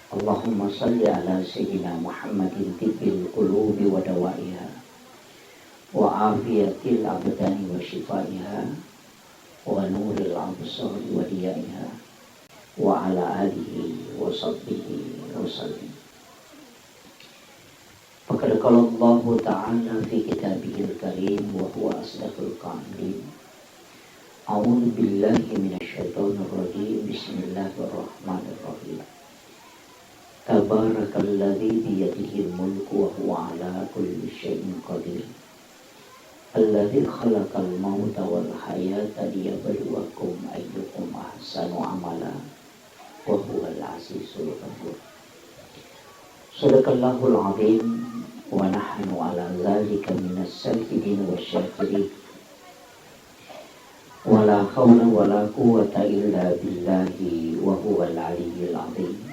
Allahumma salli ala sayyidina Muhammadin tibbil qulubi wa dawaiha wa afiyatil abdani wa shifaiha wa nuril absari wa diyaiha wa ala alihi wa sahbihi wa sallim. Faqad qala Allah ta'ala fi kitabihil karim wa huwa asdaqul qa'ilin. A'udzu billahi minasyaitonir rajim. Bismillahirrahmanirrahim. Tabarakalladzi biyadihil mulku wa huwa ala kulli syai'in qadir. Alladzi khalaqal mauta wal hayata liyabluwakum ayyukum ahsanu amala wa huwal azizul ghafur. Shadaqallahul azim wa nahnu ala dzalika minas syahidin wasyakirin. Wala haula wala quwwata illa billahi wa huwal aliyyil azim.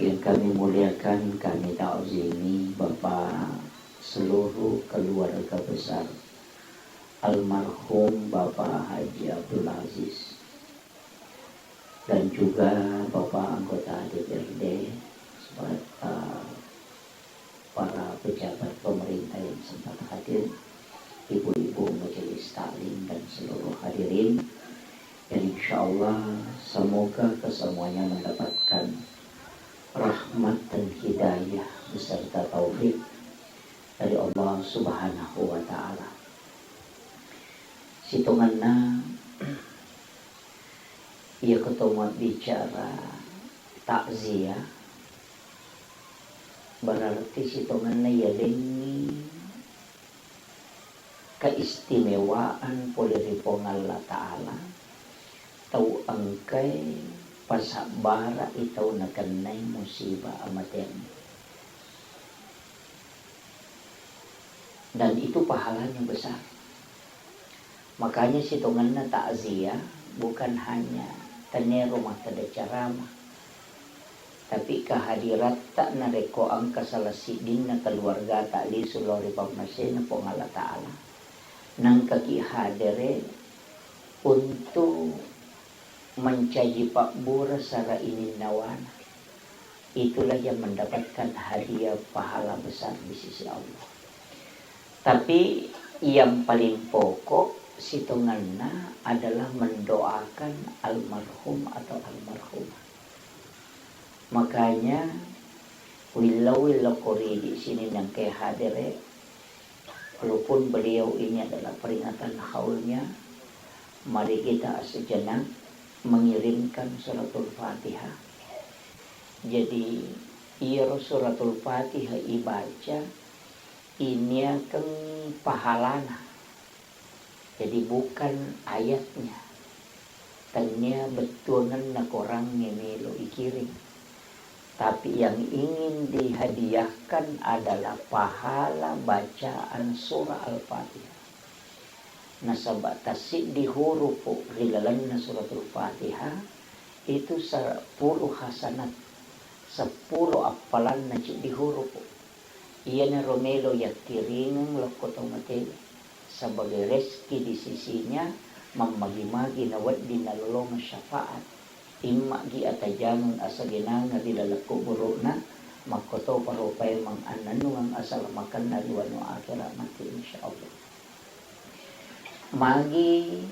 Yang kami muliakan, kami ta'zimi Bapak seluruh keluarga besar almarhum Bapak Haji Abdul Aziz dan juga Bapak anggota DPRD serta para pejabat pemerintah yang sempat hadir, ibu-ibu majelis taklim dan seluruh hadirin, dan insya Allah semoga kesemuanya mendapatkan rahmat dan hidayah beserta taufik dari Allah Subhanahu wa ta'ala. Situnganna ia ketemu bicara takziah, berarti situnganna ia lengi keistimewaan poliripong Allah ta'ala tau angkai pasabara itaw nakanay musibah amaten. Dan itu pahalanya besar. Makanya situngan na takziah bukan hanya tanero mata da ceramah, tapi kehadirat tak nareko ang kasalasidin na keluarga ta'li sulori pagmasya na pong Allah ta'ala nang kakihadere untuk mencaji pakbura sara ininawana. Itulah yang mendapatkan hadiah pahala besar di sisi Allah. Tapi yang paling pokok situnganna adalah mendoakan almarhum atau almarhumah. Makanya wilau kori di sini yang kayak hadire, walaupun beliau ini adalah peringatan haulnya, mari kita sejenak mengirimkan suratul Fatihah. Jadi ia suratul Fatihah ibaca ini akan pahalana. Jadi bukan ayatnya, tanya betulan nak orang ngemelo ikiring. Tapi yang ingin dihadiahkan adalah pahala bacaan surah Al-Fatihah. Nasabak tasik di huruf rilalan suratul Fatihah itu 10 hasanat, 10 apalan nacik di huruf. Ia na romelo yaktiringang lakotong mateli sebagai rezeki di sisinya, mamagi-magi nawad di nalolong syafaat imma gi atajangan asa ginanga di lalako buruna makoto parupay mang ananungang asal makan na liwano akhirat mati insyaallah. Magi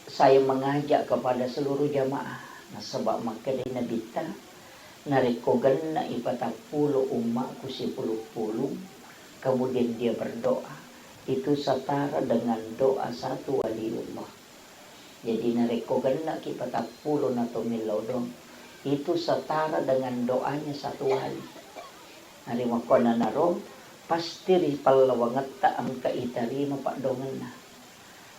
saya mengajak kepada seluruh jamaah na sebab makadai nabita narikogan na ipatapulo umatku si puluh-puluh, kemudian dia berdoa, itu setara dengan doa satu waliullah. Jadi narikogan na ipatapulo na tumilodong, itu setara dengan doanya satu wali. Narimakona narong pasti ripalawangat taang kaitarima pak dongan na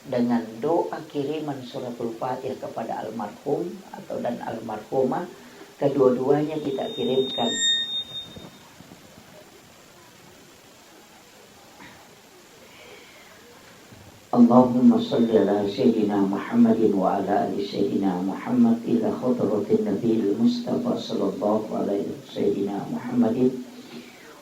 dengan doa kiriman suratul Fatihah kepada almarhum atau dan almarhumah, kedua-duanya kita kirimkan. Allahumma salli ala sayyidina Muhammadin wa ala ali sayyidina Muhammad ila khadratin Nabil Mustafa sallallahu alaihi sayyidina Muhammadin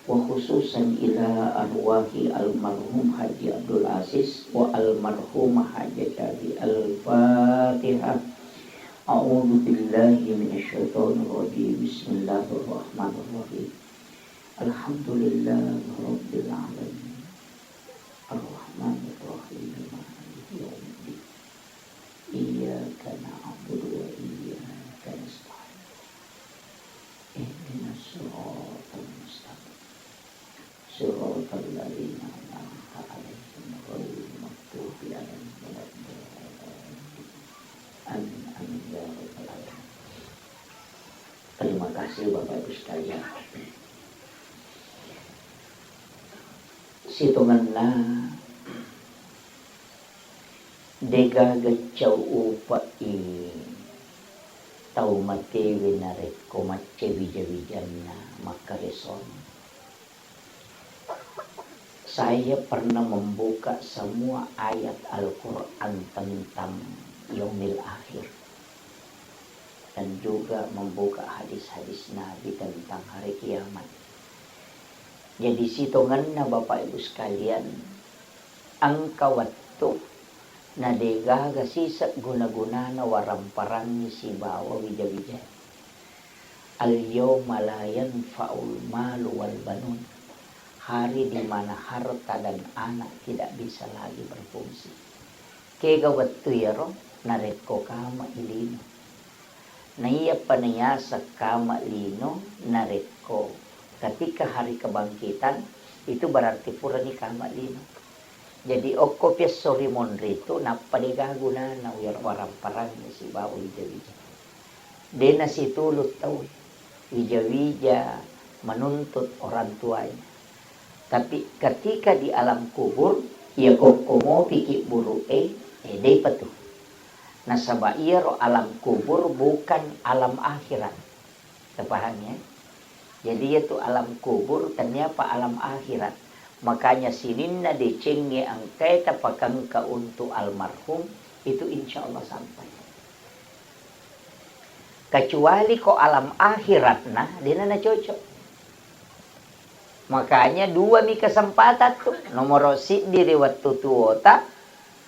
wa khususan ila arwahi almarhum Haji Abdul Aziz wa almarhumah Haji Abi Al-Fatihah. A'udzu billahi minasyaitonir rajim. Bismillahirrahmanirrahim. Alhamdulillahi rabbil alamin. Ar-Rahmanir Rahim. Maliki yaumiddin. Iyyaka na'budu wa iyyaka nasta'in. Ihdinas siratal mustaqim. Siratal ladzina an'amta 'alaihim ghairil maghdubi 'alaihim waladdallin. Amin amin ya rabbal alamin. Terima kasih Bapak Ibu sekalian. Situnganna dega gacau upa tau mate winarek ko mace wija-wijanna makareson. Saya pernah membuka semua ayat Al-Quran tentang yaumil akhir dan juga membuka hadis-hadis Nabi tentang hari kiamat. Jadi situnganna Bapak Ibu sekalian, angka waktu na dega gasisa guna-guna na waramparang ni si bawa wija-wija. Al-yawma la yanfa'ul malu wal banun. Hari di mana harta dan anak tidak bisa lagi berfungsi. Kega waktu ya roh nareko kama ilino. Naiya panayasa kama lino nareko. Ketika hari kebangkitan itu berarti purani kama lino. Jadi okopes sorimon rito napadigaguna na waramparang si bawa wija-wija. Dena si tulut tau wija-wija menuntut orang tuanya. Tapi ketika di alam kubur ia kokomo pikir buru dei patu. Nasaba ia ro alam kubur bukan alam akhirat. Terpahamnya? Jadi itu alam kubur ternyata alam akhirat. Makanya sininna decenge angkai tapakangka untuk almarhum itu insya Allah sampai. Kecuali ko alam akhirat nah dia na cocok. Makanya dua mi kesempatan tuh. Nomor si diri waktu tuota.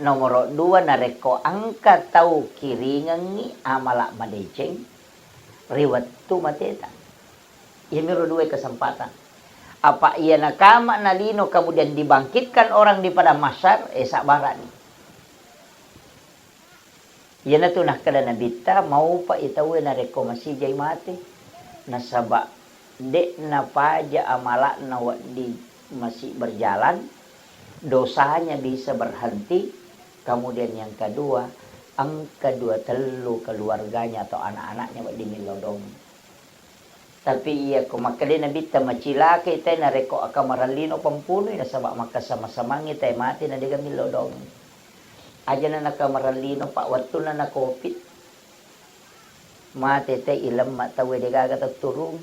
Nomor dua nareko angka tau kiringangi amalak madeceng. Riwat tu mateta. Ia miru dua kesempatan. Apa ia nakama nalino kemudian dibangkitkan orang di pada masyar. Sabaran. Ia na tu nak kada nabita. Mau pa itawe nareko masih jay mati. Nasaba. Dek na paja amalak na di masih berjalan, dosanya bisa berhenti. Kemudian yang kedua, ang kedua telu keluarganya atau anak-anaknya di milodong. Tapi ia kumakali na bita macila kita na reko akamaralino pampuno na sabak makasama-sama kita mati na diga milodong. Aja na nakamaralino pak waktu na COVID. Mati te ilam matawe diga gatat turun.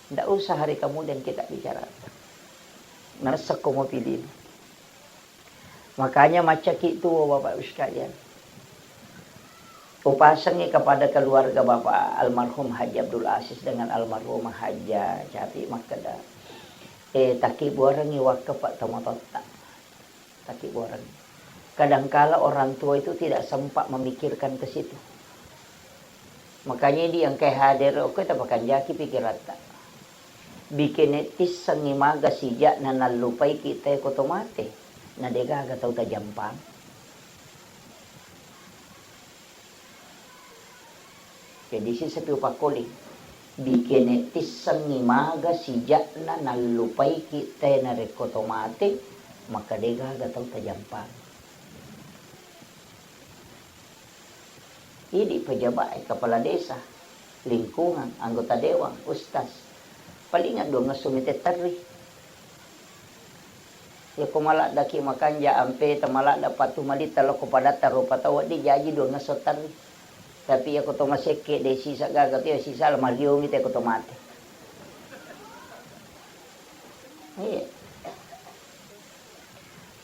Tidak usah hari kemudian kita bicara. Ngerasa ko mo pilih. Makanya macam itu Bapak sekalian. Upasangnya kepada keluarga Bapak almarhum Haji Abdul Aziz dengan almarhum Haji Capi Makada. Taki buarangi wakaf Pak Tomotota. Taki buarangi. Kadangkala orang tua itu tidak sempat memikirkan ke situ. Makanya dia yang kayak hadir, oke tapakan jaki pikiran tak. Bikin etis sangimaga sijak na nalupay kita kotomate na dega gataw ta jampang. Jadi si sapi upakuling bikin etis sangimaga sijak na nalupay kita na rekotomate maka dega gataw ta jampang. Ini pejabat kepala desa, lingkungan, anggota dewan, ustaz. Palingan dong ngasumite tari. Ya kumalak daki makan ja ampe tamalak dapat tumalita lo kepada taruh patawa di jaji dong ngasotari. Tapi aku to maseke de sisa gagat ya sisa mario ngite aku to mate. Iya.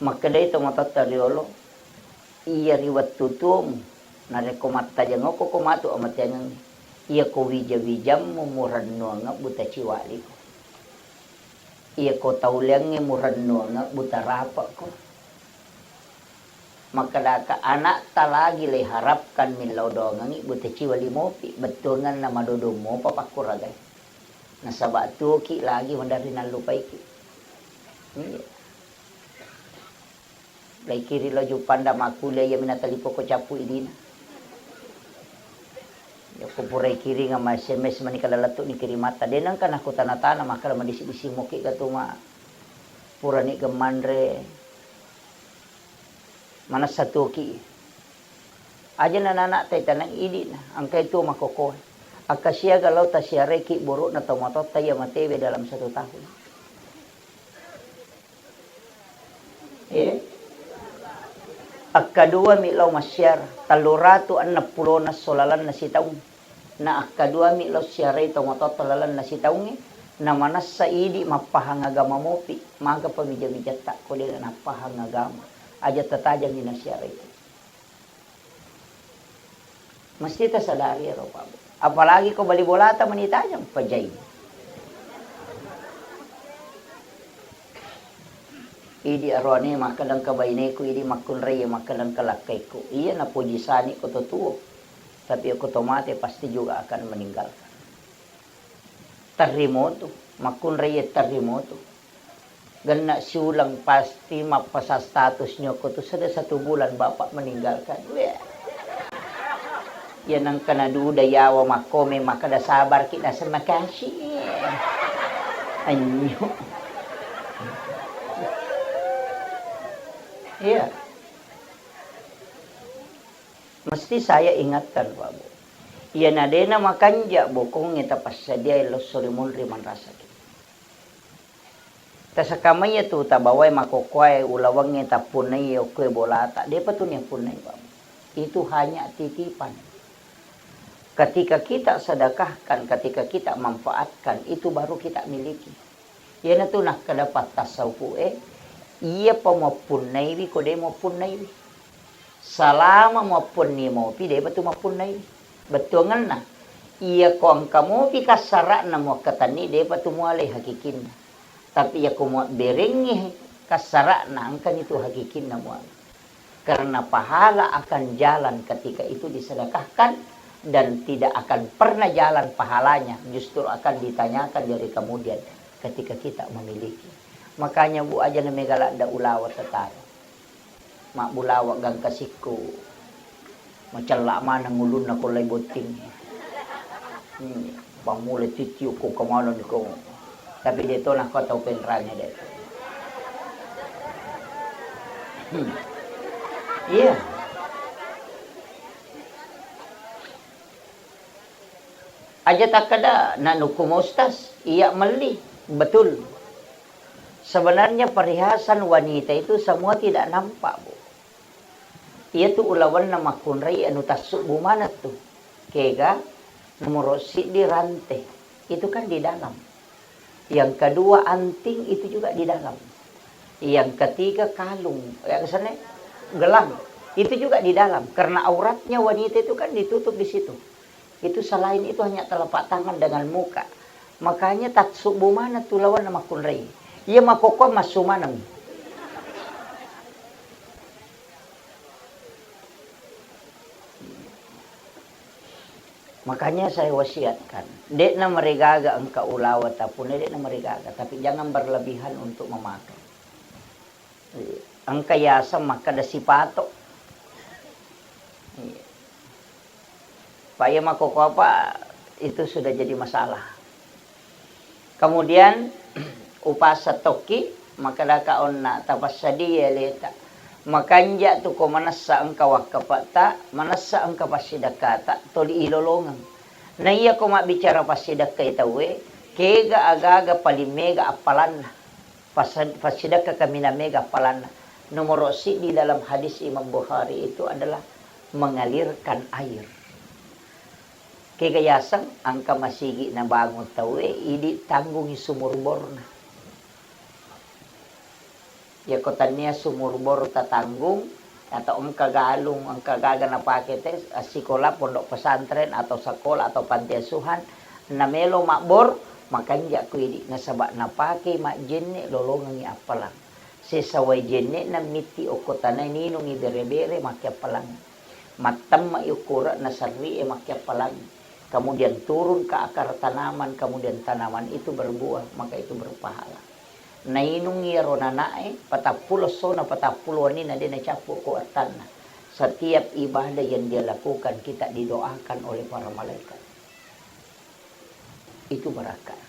Maka dai to matatariolo iya riwat tutum narekomatta jango ko komatu amat jangan iya ko wija-wijam mumuranno nga buta ciwali ko. Iya ko tauliang nga muranno nga buta rapa ko. Makadaka anak talagi le harapkan min laudongangi buteci wali mopi betungan nama dodo mo papakuragay. Nasa batu ki lagi mandari nalupay ki. Lai kiri lo jupanda makule ya minatalipo ko capu idina. Ya kupurai kiri nga SMS manikalalato ni kiri mata. Denang kan aku tanah-tanah makala madisi-disi moki katuma purani gemandre. Mana satu ki. Aja nananak tay tanang idi na. Angka itu makokoh. Akasya galau tasya reki buruk na tomatot tayo matebe dalam 1 tahun. Akadua milaw masyar. Taluratu an napulo na solalan na sitaung. Na akadua milaw siyare tomatot talalan na sitaung. Na manas sa idi mapahangagama mopi. Maga pamidya-midya tak ko din na napahangagama. Aja tatajam ni nasyara itu. Mesti tersadari ya Pak. Apalagi kau bali bolata manitajam pajai. Idi arone makalang kabayneku idi makun raya makalang kalakaiku. Iya na pujisani ko tutuo. Tapi aku tomate pasti juga akan meninggalkan. Terremoto, makun raya terremoto. Gana siulang pasti mapasa status nyo ko to sudah 1 bulan bapak meninggalkan. Yan ang kanaduda yawa makome makada sabar kita sa makasih. Anyo. Iya. Mesti saya ingatkan Pak Bu. Yan na din na makanja bukong ita pasadya los sorimon riman rasa. Tasa kamay ito tabaway makukway ulawang niya tapunay o kwe bolata. Di pa ito niya punay Pak. Itu hanya titipan. Ketika kita sedekahkan, ketika kita manfaatkan, itu baru kita miliki. Yan ito nakadapat tasawfu iya pa mapunay ko de mapunay. Salama mapunay mo pi de pa ito mapunay. Betungan na. Iya ko ang kamopi kasara na mo katani de pa ito mo alay hakikin na. Tapi ya kumo berengi kasara na ang kanito hakikin na mo. Karena pahala akan jalan ketika itu disedekahkan. Dan tidak akan pernah jalan pahalanya, justru akan ditanyakan dari kemudian ketika kita memiliki. Makanya bu aja na megala da ulawa tataro. Mak bulawa gang kasiko. Macala mana ngulun na kulay boting. Pamuli titiyo ko kamanon ko. Tapi dito na ko tau penranya dito. Iya. Aja tak kada nanukumustas, iya mali, betul. Sebenarnya perhiasan wanita itu semua tidak nampak, Bu. Iya tuh ulawan nama kunrai anu tasuk bumana tuh. Kega nomor si di rantai. Itu kan di dalam. Yang kedua anting itu juga di dalam. Yang ketiga kalung, yang kesana gelang. Itu juga di dalam karena auratnya wanita itu kan ditutup di situ. Itu selain itu hanya telapak tangan dengan muka. Makanya tatsuk bumana tuh lawan nama kunrai. Ia makoko masumanam. Makanya saya wasiatkan, dek na marigaga ang kaulawa tapun, dek na marigaga, tapi jangan berlebihan untuk memakai. Ang kayasa makada sipato. Paya makoko apa itu sudah jadi masalah. Kemudian upasa toki makada kaon na tapasadi leta. Makanja tu ko manasa ang kawakapata, manasa ang kapasidakata, toli ilolongan. Na iya ko mabicara pasidak kay tawe, kega agaga palimega apalan. Pasidaka kami na mega apalan. Nomor si di dalam hadis Imam Bukhari itu adalah mengalirkan air. Kegayasang ang kamasigi na bagong tawe, idi tanggung sumurbor na. Ya kotannya sumurbor tatanggung atau ang kagaga na pakete asikola pondok pesantren atau sekolah atau panti asuhan na melo makbor makanya kuidi nasaba na pake makjenne lolongan ni apalang sesawai jene na miti okotanay ninong ibere-bere makiapalang. Matam maiukura na sarri makia palagi. Kemudian turun ke akar tanaman, kemudian tanaman itu berbuah, maka itu berpahala. Nainung yero nanae, patapulo sona patapulo ni na din capu ko atana. Setiap ibadah yang dia lakukan kita didoakan oleh para malaikat. Itu berkah.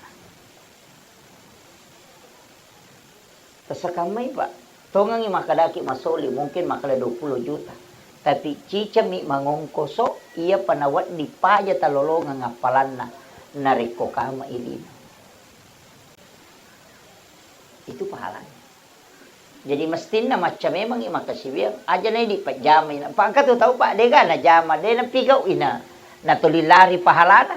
Tasakamay pak, tongangi makadaki masoli mungkin makala 20 juta. Tapi cicami mangongkoso ia panawat di paya talolongan ngapalan na nariko kama ilin. Itu pahalanya. Jadi mestinya macam memang ima kasibir aja na di pajama ina. Pangkat tu tahu pak dega na jama de na pigaw ina na tulilari pahalana.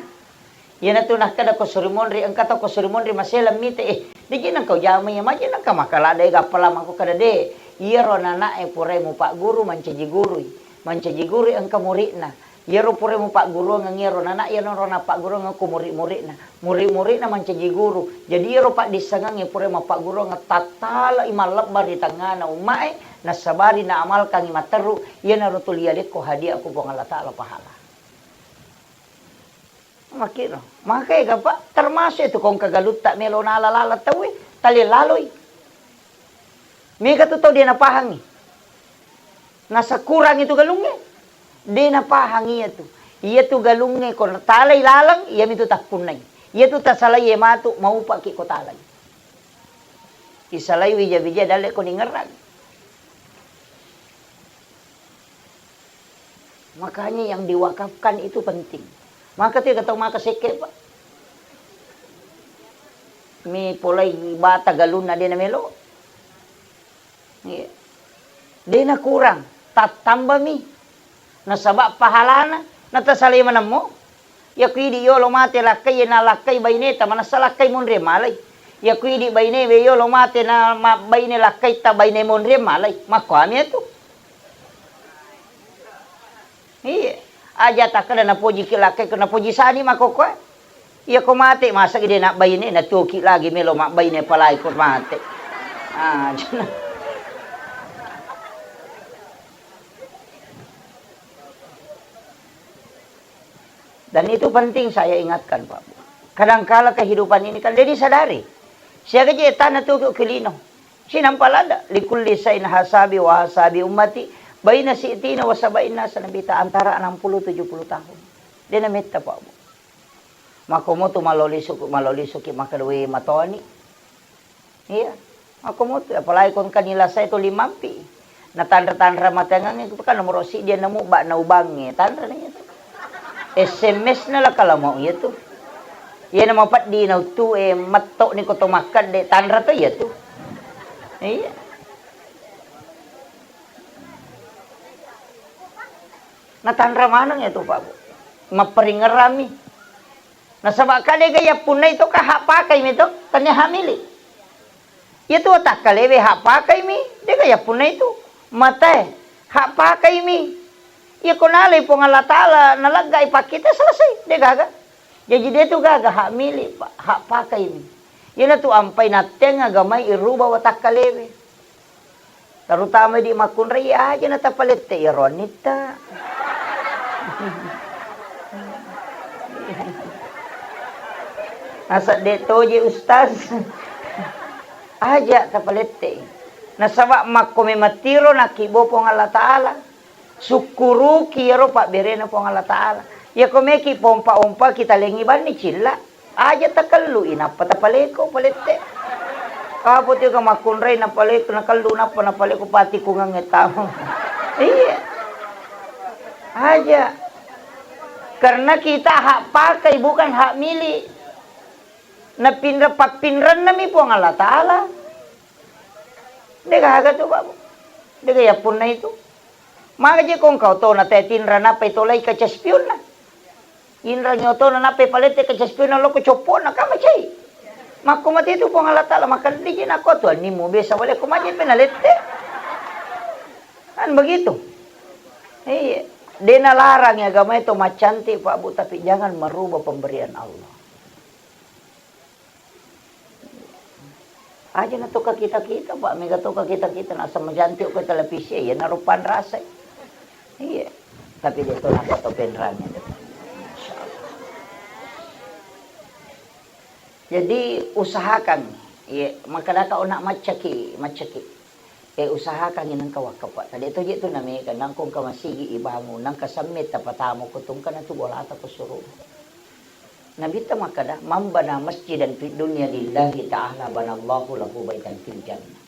Yan na tu nakada ko surimonri ang kata ko surimonri masela mite di nang kau jama ya maja nang kamakala dega pala mangko kada de. Iyero nana pure mo pak guru mancaji guru ang kamuri na. Iyero pure mo pak guru ang ngero nana iyero na pak guru ang kumuri na. Muri na mancaji guru. Jadi iyero pak disangang pure mo pak guru ang tatala imalap bari tangana umae na sabari na amal kang imateru iya na rutulialit ko hadiah ko pong Allah Ta'ala pahala. Makino. Makanya pak termasuk itu kong kagalut tak melo na alalala tawi tali laloy. Mega tu tahu dia napahangi. Nasa kurang itu galungnya. Dia napahangi itu. Ia tu galungnya kau talay lalang, ia itu tak punay. Ia tu tak salay ia matu mau pakai kau talay. Isalay wija dale kau ningerag. Makanya yang diwakafkan itu penting. Maka tu kata maka seke pak. Mi polay bata galun na dia na melo. Yeah. Di na kurang tatamba mi nasaba pahalana natasaliman mo ya kuidi yolo mate lakay na lakay bayneta manasalakay mon re malay ya kuidi bayne be yolo mate na bayne lakay ta bayne mon re malay makwami ito iya aja takada na poji kilakay ko na poji sani makokwa ya ko mate masa gide na bayne na tuki lagi melo ma bayne palay ko mate Dan itu penting saya ingatkan Pak. Kadangkala kehidupan ini kan jadi sadari. Siya kaje tanah tu kilino. Sinampalada likul lisain hasabi wa hasabi ummati baina si'tina wa sabaina sanabita antara 60 70 tahun. Dia namita Pak. Makomo tu malolisuk makadwi matoni. Iya. Makomo tu apalagi kon kanila sa ito limampi. Na tandra matangan itu kan nomor si dia nemu ba na ubangi tandra na ito. SMS na lang kalamaw ito. Yan ang mapat di na ito mato ni ko tumakad de tanra to ito. Iya. Natanra manang ito pa. Maparingarami. Nasaba kali gaya punay ito kahapakay mi ito. Tanya hamili. Ito takalewe hapakay mi. Di gaya punay ito. Matay. Hapakay mi. Ya kunalay po nga latala nalagay pakita selesai dia gaga. Jadi dia tu gaga hak milik hak pakai ni. Yan tu ampay natin nga gamay iruba watak kalewe. Terutama di makunray aja na tapalit te ironita. Nasa deto je ustaz. Aja tapalit te. Nasaba makumimatiro nakibo po nga latala. Sukuru kiro pak berena po Allah Ta'ala. Ya komeki pompa-ompa kita lengiban ni cilla. Aja takallu inapa tapaleko palete. Kapot yung makunray na paleko nakallu na pa na paleko pati ko nga ngetamo. Iya. Aja. Karena kita hak pakai bukan hak milik. Na pinran nami po Allah Ta'ala. Dega haga tu babu. Dega yapun na itu. Maka je kong kau to na te tinra na pe tolay ka chaspion na. Inra nyo to na pe palete ka chaspion na loko chopon na kama chay. Makumati itu pong alata la makan di na ko to ni mo besa wala kumaji penalete. Kan begitu. Iya, dia nalarang ya agama itu macanti Pak Bu tapi jangan merubah pemberian Allah. Aja na to ka kita-kita, Pak. Mega to ka kita-kita. Nasa majantiyo ko televisi. Yan narupan rasa. Iya. Tapi dito na to penranya. Jadi usahakan. Iya. Makadaka una macaki. Usahakan inang kawakapa. Tadi itu na may kanang kung kamasigi ibango. Nang kasamit tapatamo ko itong ka na to. Wala ata ko suro. Nabita makada mambana masjidan fi dunya lillahi ta'ala banallahu lahu baitan fil jannah.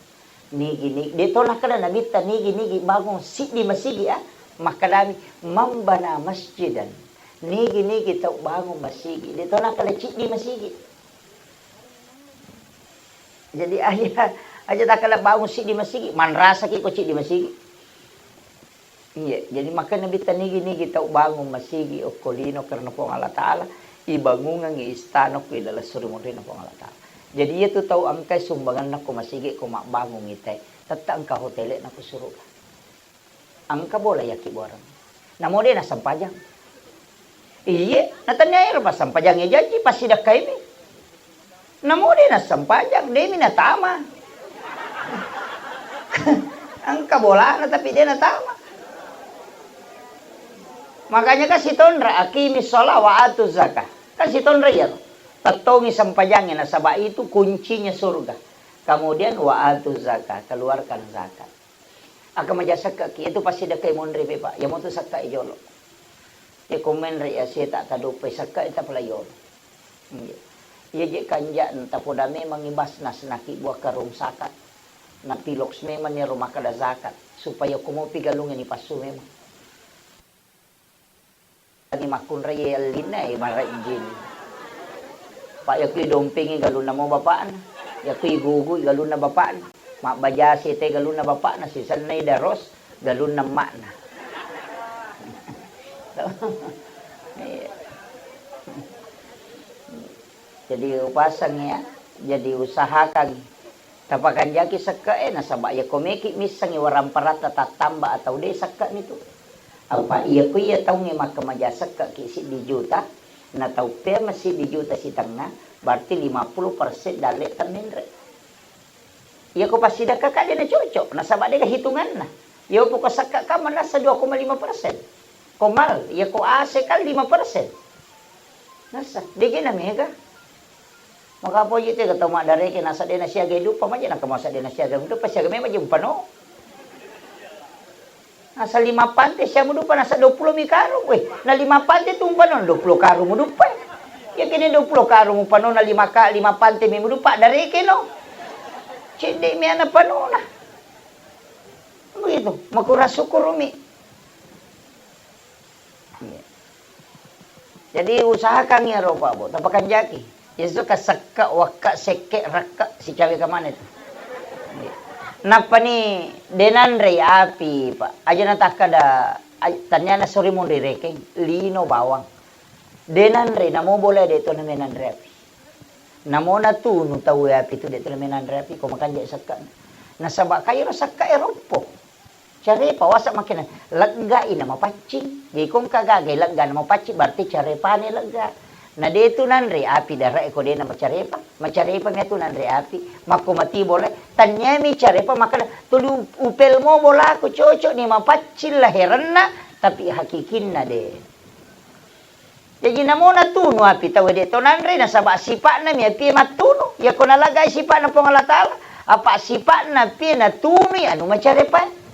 Nigi dito na kada nabita nigi bagong sidi masigi makadami mambana masjidan. Nigi tau bagong masigi. Dito na kada sidi masigi. Jadi aja tak kada bagong sidi masigi manrasa ki ko sidi masigi. Iya, jadi maka nabita nigi tau bagong masigi o kolino karena po Allah Ta'ala ibangungan ng istano ko ilala surumurin na po ang alata. Jadi itu tahu angkay sumbangan na kumasigi kumabangong itay. Tata angka hotele na kusuro. Angka bola yaki borang. Namo din na sampajang. Iya, natanya ba sampajang ijaji pasidak kay mi. Namo din na sampajang demi na tama. Angka bola na tapi dia na tama. Makanya kasi tonra akimi sholat wa atu zakah. Kasi tonra ya. Tatongi sampajangin na saba itu kuncinya surga. Kemudian wa atu zakah, keluarkan zakat. Aka majasaka ki itu pasti dekai monre pe Pak. Ya mo to sakka ijolo. Te komen re ya seta tadupe sakka ita pala yolo. Iya je kanja enta poda memang ibasnas naki buah karung zakat. Na piloks memang ya rumah kada zakat supaya kumopi galungan ni pasu memang. Ni makun raya lina marajin. Pak yakuy dompingi galun na mo bapaan. Yakuy guguy galun na bapaan. Mak bajasi te galun na bapaan na si sanay daros galun na mak na. Jadi upasang ya, jadi usahakan tapakan jaki sakka nasaba ya komeki misang iwaram parata tatamba atau de sakka nito. Apa iya ko iya tahu ngi makamajasak ka kisi di juta na tahu pe masih di juta si tengah berarti 50% dari terminre. Iya ko pasti dah kakak dia na cocok na sabak dia hitungan na. Iya ko kasaka ka man nasa 2,5%. Komal iya ko ase kal 5%. Nasa digi na mega. Maka po yite ka tama dari ke nasa dia na siya gaidu pa man na kamasa dia na siya gaidu pa siya gamay majum pano. Nasa 5 pante siya mo dupa nasa 20 mi karo we. Na 5 pante tumpa non 20 karo mo dupa. Ya kini 20 karo mo pano na 5 pante mi mo dupa dari kino. Cindi mi ana pano na. Begitu, makura syukur mi. Jadi usahakan ya ro Pak, tapakan jaki. Yesu kasakka wakka sekke rakka si cawe ka mana itu. Napa ni denanre api Pak. Aja na takada tanya na sorry mo direkeng lino bawang. Denanre namo boleh dito na menanre api. Namo na tunu tahu api itu dito na menanre api ko makan jay sakka. Nasaba kayo na sakka eropo. Cari pawasak makin lega ina mapacing. Di kong kagagay lega na mapacing berarti cari pani lega. Na dito nanre api dara ko din na macarepa niya to nanre api makumati boleh tanya mi carepa maka tuli upel mo bola ko cocok ni mapacil lahiran na tapi hakikin na de jadi namo na tuno api tawa dito nanre na saba sipa na mi api matuno ya ko nalagay sipa na pangalatala apa sipa na pi na tumi anu macarepa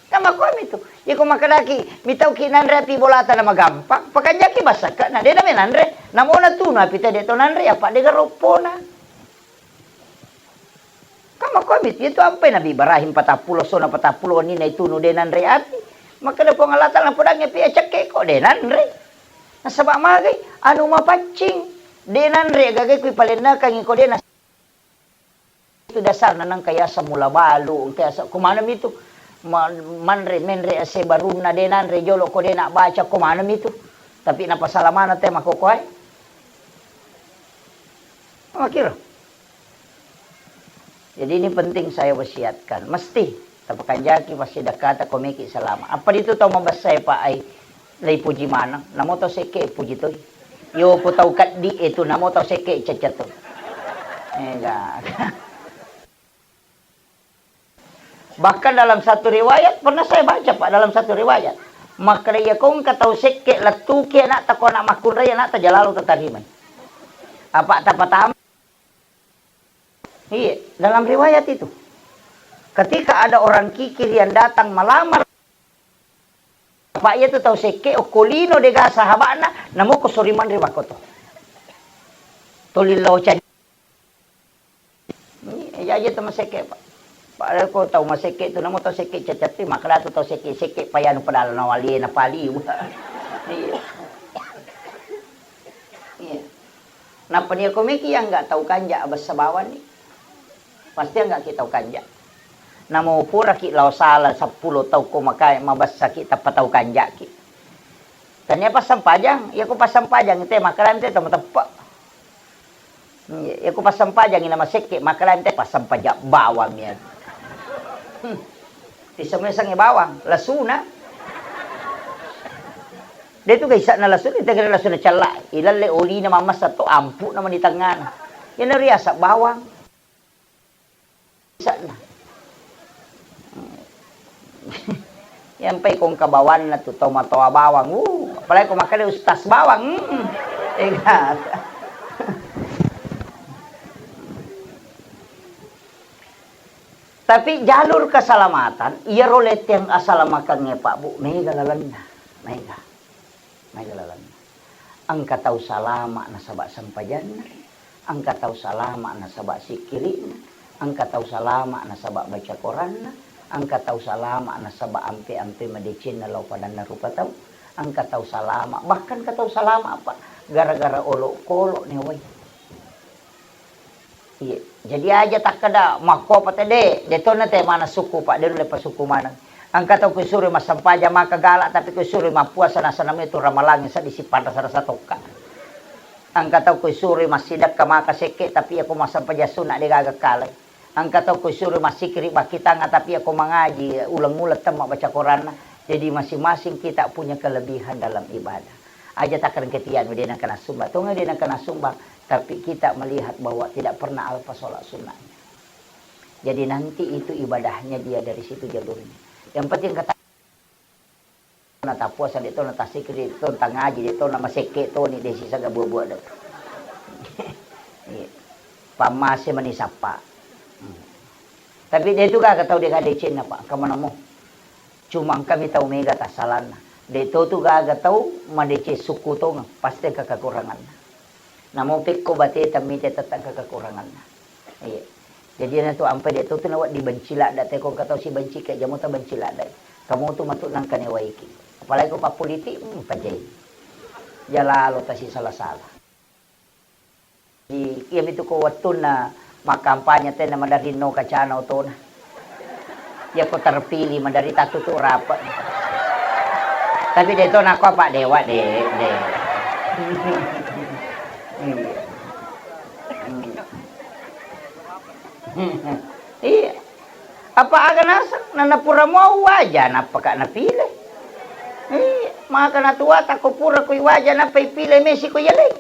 tama ko mi to ya ko makadaki mitaw kinanre api bolata na magampak pakanya ki basaka na de na menanre namo na tuno api ta dito nanre apa de garopo na kama ko mi ito ampay na bibarahin patapulo so na patapulo ni na ituno de nanre api makada po ngalatal na podang api achake ko de nanre nasaba magay anu mapacing de nanre gagay ko ipalena kang ko de na itu dasar na nang kaya sa mula balo kaya sa kumana mi to menre ase baru na denan re jolo ko de nak baca ko mana itu tapi napasalaman na tema ko koy makiro jadi ini penting saya wasiatkan mesti tapakan jaki pasti dakata komeki salama apa dito tahu mabasay pa ay lay puji manang namo to seke puji to yo po taw kat di ito namo to seke chachato Bahkan dalam satu riwayat, pernah saya baca Pak, dalam satu riwayat. Maka ya kong katau seke latuki anak tako nak makun raya anak ta jalalu tatariman. Apa tak patam? Iya, dalam riwayat itu. Ketika ada orang kikir yang datang melamar Pak ia tu tahu seke okolino de ga sahabana namo ko soriman ri bakoto. Tolilo chan. Ya aja teman seke Pak. Pak ko tahu maseke tu namo tahu seke cacati makala tu tahu seke payano padala na wali na pali. Iya. Iya. Napa dia komiki yang enggak tahu kanja abas sabawan ni. Pasti enggak kita tahu kanja. Namo pura ki lau sala 10 tau ko makai mabasa kita patau kanja ki. Tanya pasang pajang, ya ko pasang pajang ite makalan te tepa. Ya ko pasang pajang ina maseke makalan te pasang pajak bawang ya. Di semesang bawang, lasuna. Dia tu guys na lasuna, ite kira lasuna cala. Ilale oli na mamas to ampu naman di tangan. Yan na riasa bawang. Isa na. Yan pa'y kung kabawan na to, tomatawa bawang. Palagi kung makali ustas bawang. Ingat. Tapi jalur keselamatan, iya rolet yang asalamakan Pak Bu, may galalan na. May galalan na. Ang kataw salama na sabak sampayan na. Ang kataw salama na sabak sikiri na. Ang kataw salama na sabak baca Quran na. Ang kataw salama na saba ampe-ampe medicine na law padan na rupataw. Ang kataw salama, bahkan kataw salama apa gara-gara olo-kolo ni way. Iya, jadi aja tak kada mako patede, deto na te mana suku Pak deru lepas suku mana. Ang kataw ko suri masampaja maka galak tapi ko suri mapuasa na sanam itu ramalangi sa disipan rasa toka. Ang kataw ko suri masidak ka maka seke tapi ako masampaja suna de gagakalay. Ang kataw ko suruh masih kiri kita nggak tapi aku mengaji ulang-ulang temak baca Quran. Jadi masing-masing kita punya kelebihan dalam ibadah. Aja takkan ketian dia nak kena sumbang. Tuh dia nak kena sumbang. Tapi kita melihat bahwa tidak pernah alfa sholat sunnahnya. Jadi nanti itu ibadahnya dia dari situ jalurnya. Yang penting kata nata puasa itu nata sikri itu nata ngaji itu nama seke itu nih desi saga buah-buah dah. Pamase manisapa. Tapi dia itu gak tahu dia gak decen Pak, kemana mau? Cuma kami tahu mega tasalan. Dia itu tuh gak tahu madece suku tuh pasti kekurangan. Namun pikko bate tapi tetap kekurangan. Iya. Jadi nanti ampe dia itu tuh nawat dibenci lah, date kau kata si benci kayak jamu tak benci lah dai. Kamu tuh matut nang kane waiki. Apalagi kau pak politik, pajai. Jala lo tasi salah-salah. Di iya itu kau watun na makampanya teh nama dari no kacana to na. Ya ko terpilih dari tatu tu rapat. Tapi dia itu nak Pak Dewa deh. Iya. Apa agan nana pura mau wajah napa kak napilih. Iya, maka na tua tak ko pura ko wajah napa ipilih Messi ko yale.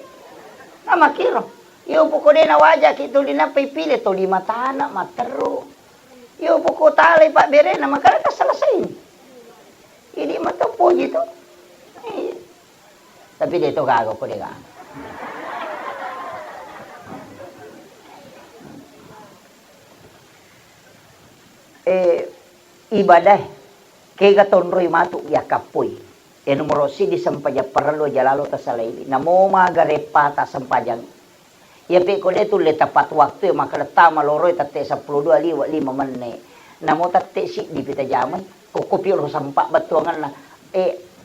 Nama kiro. Yo poko na wajah kito lina pipili to 5 tanah materu. Yo poko tali Pak Berena makanya selesai. Ini mata po gitu. Tapi dia itu gago ko dia. Ibadah kay gatonroy matu ya kapoy. Numero si di sampaja perlu jalalo tasalay. Namo magarepata sampajang. Ya peko dia tu le tepat waktu maka tama loroi tate 10 2 5 menit. Namo tate si di pita jaman kokopi lo sampak batuangan na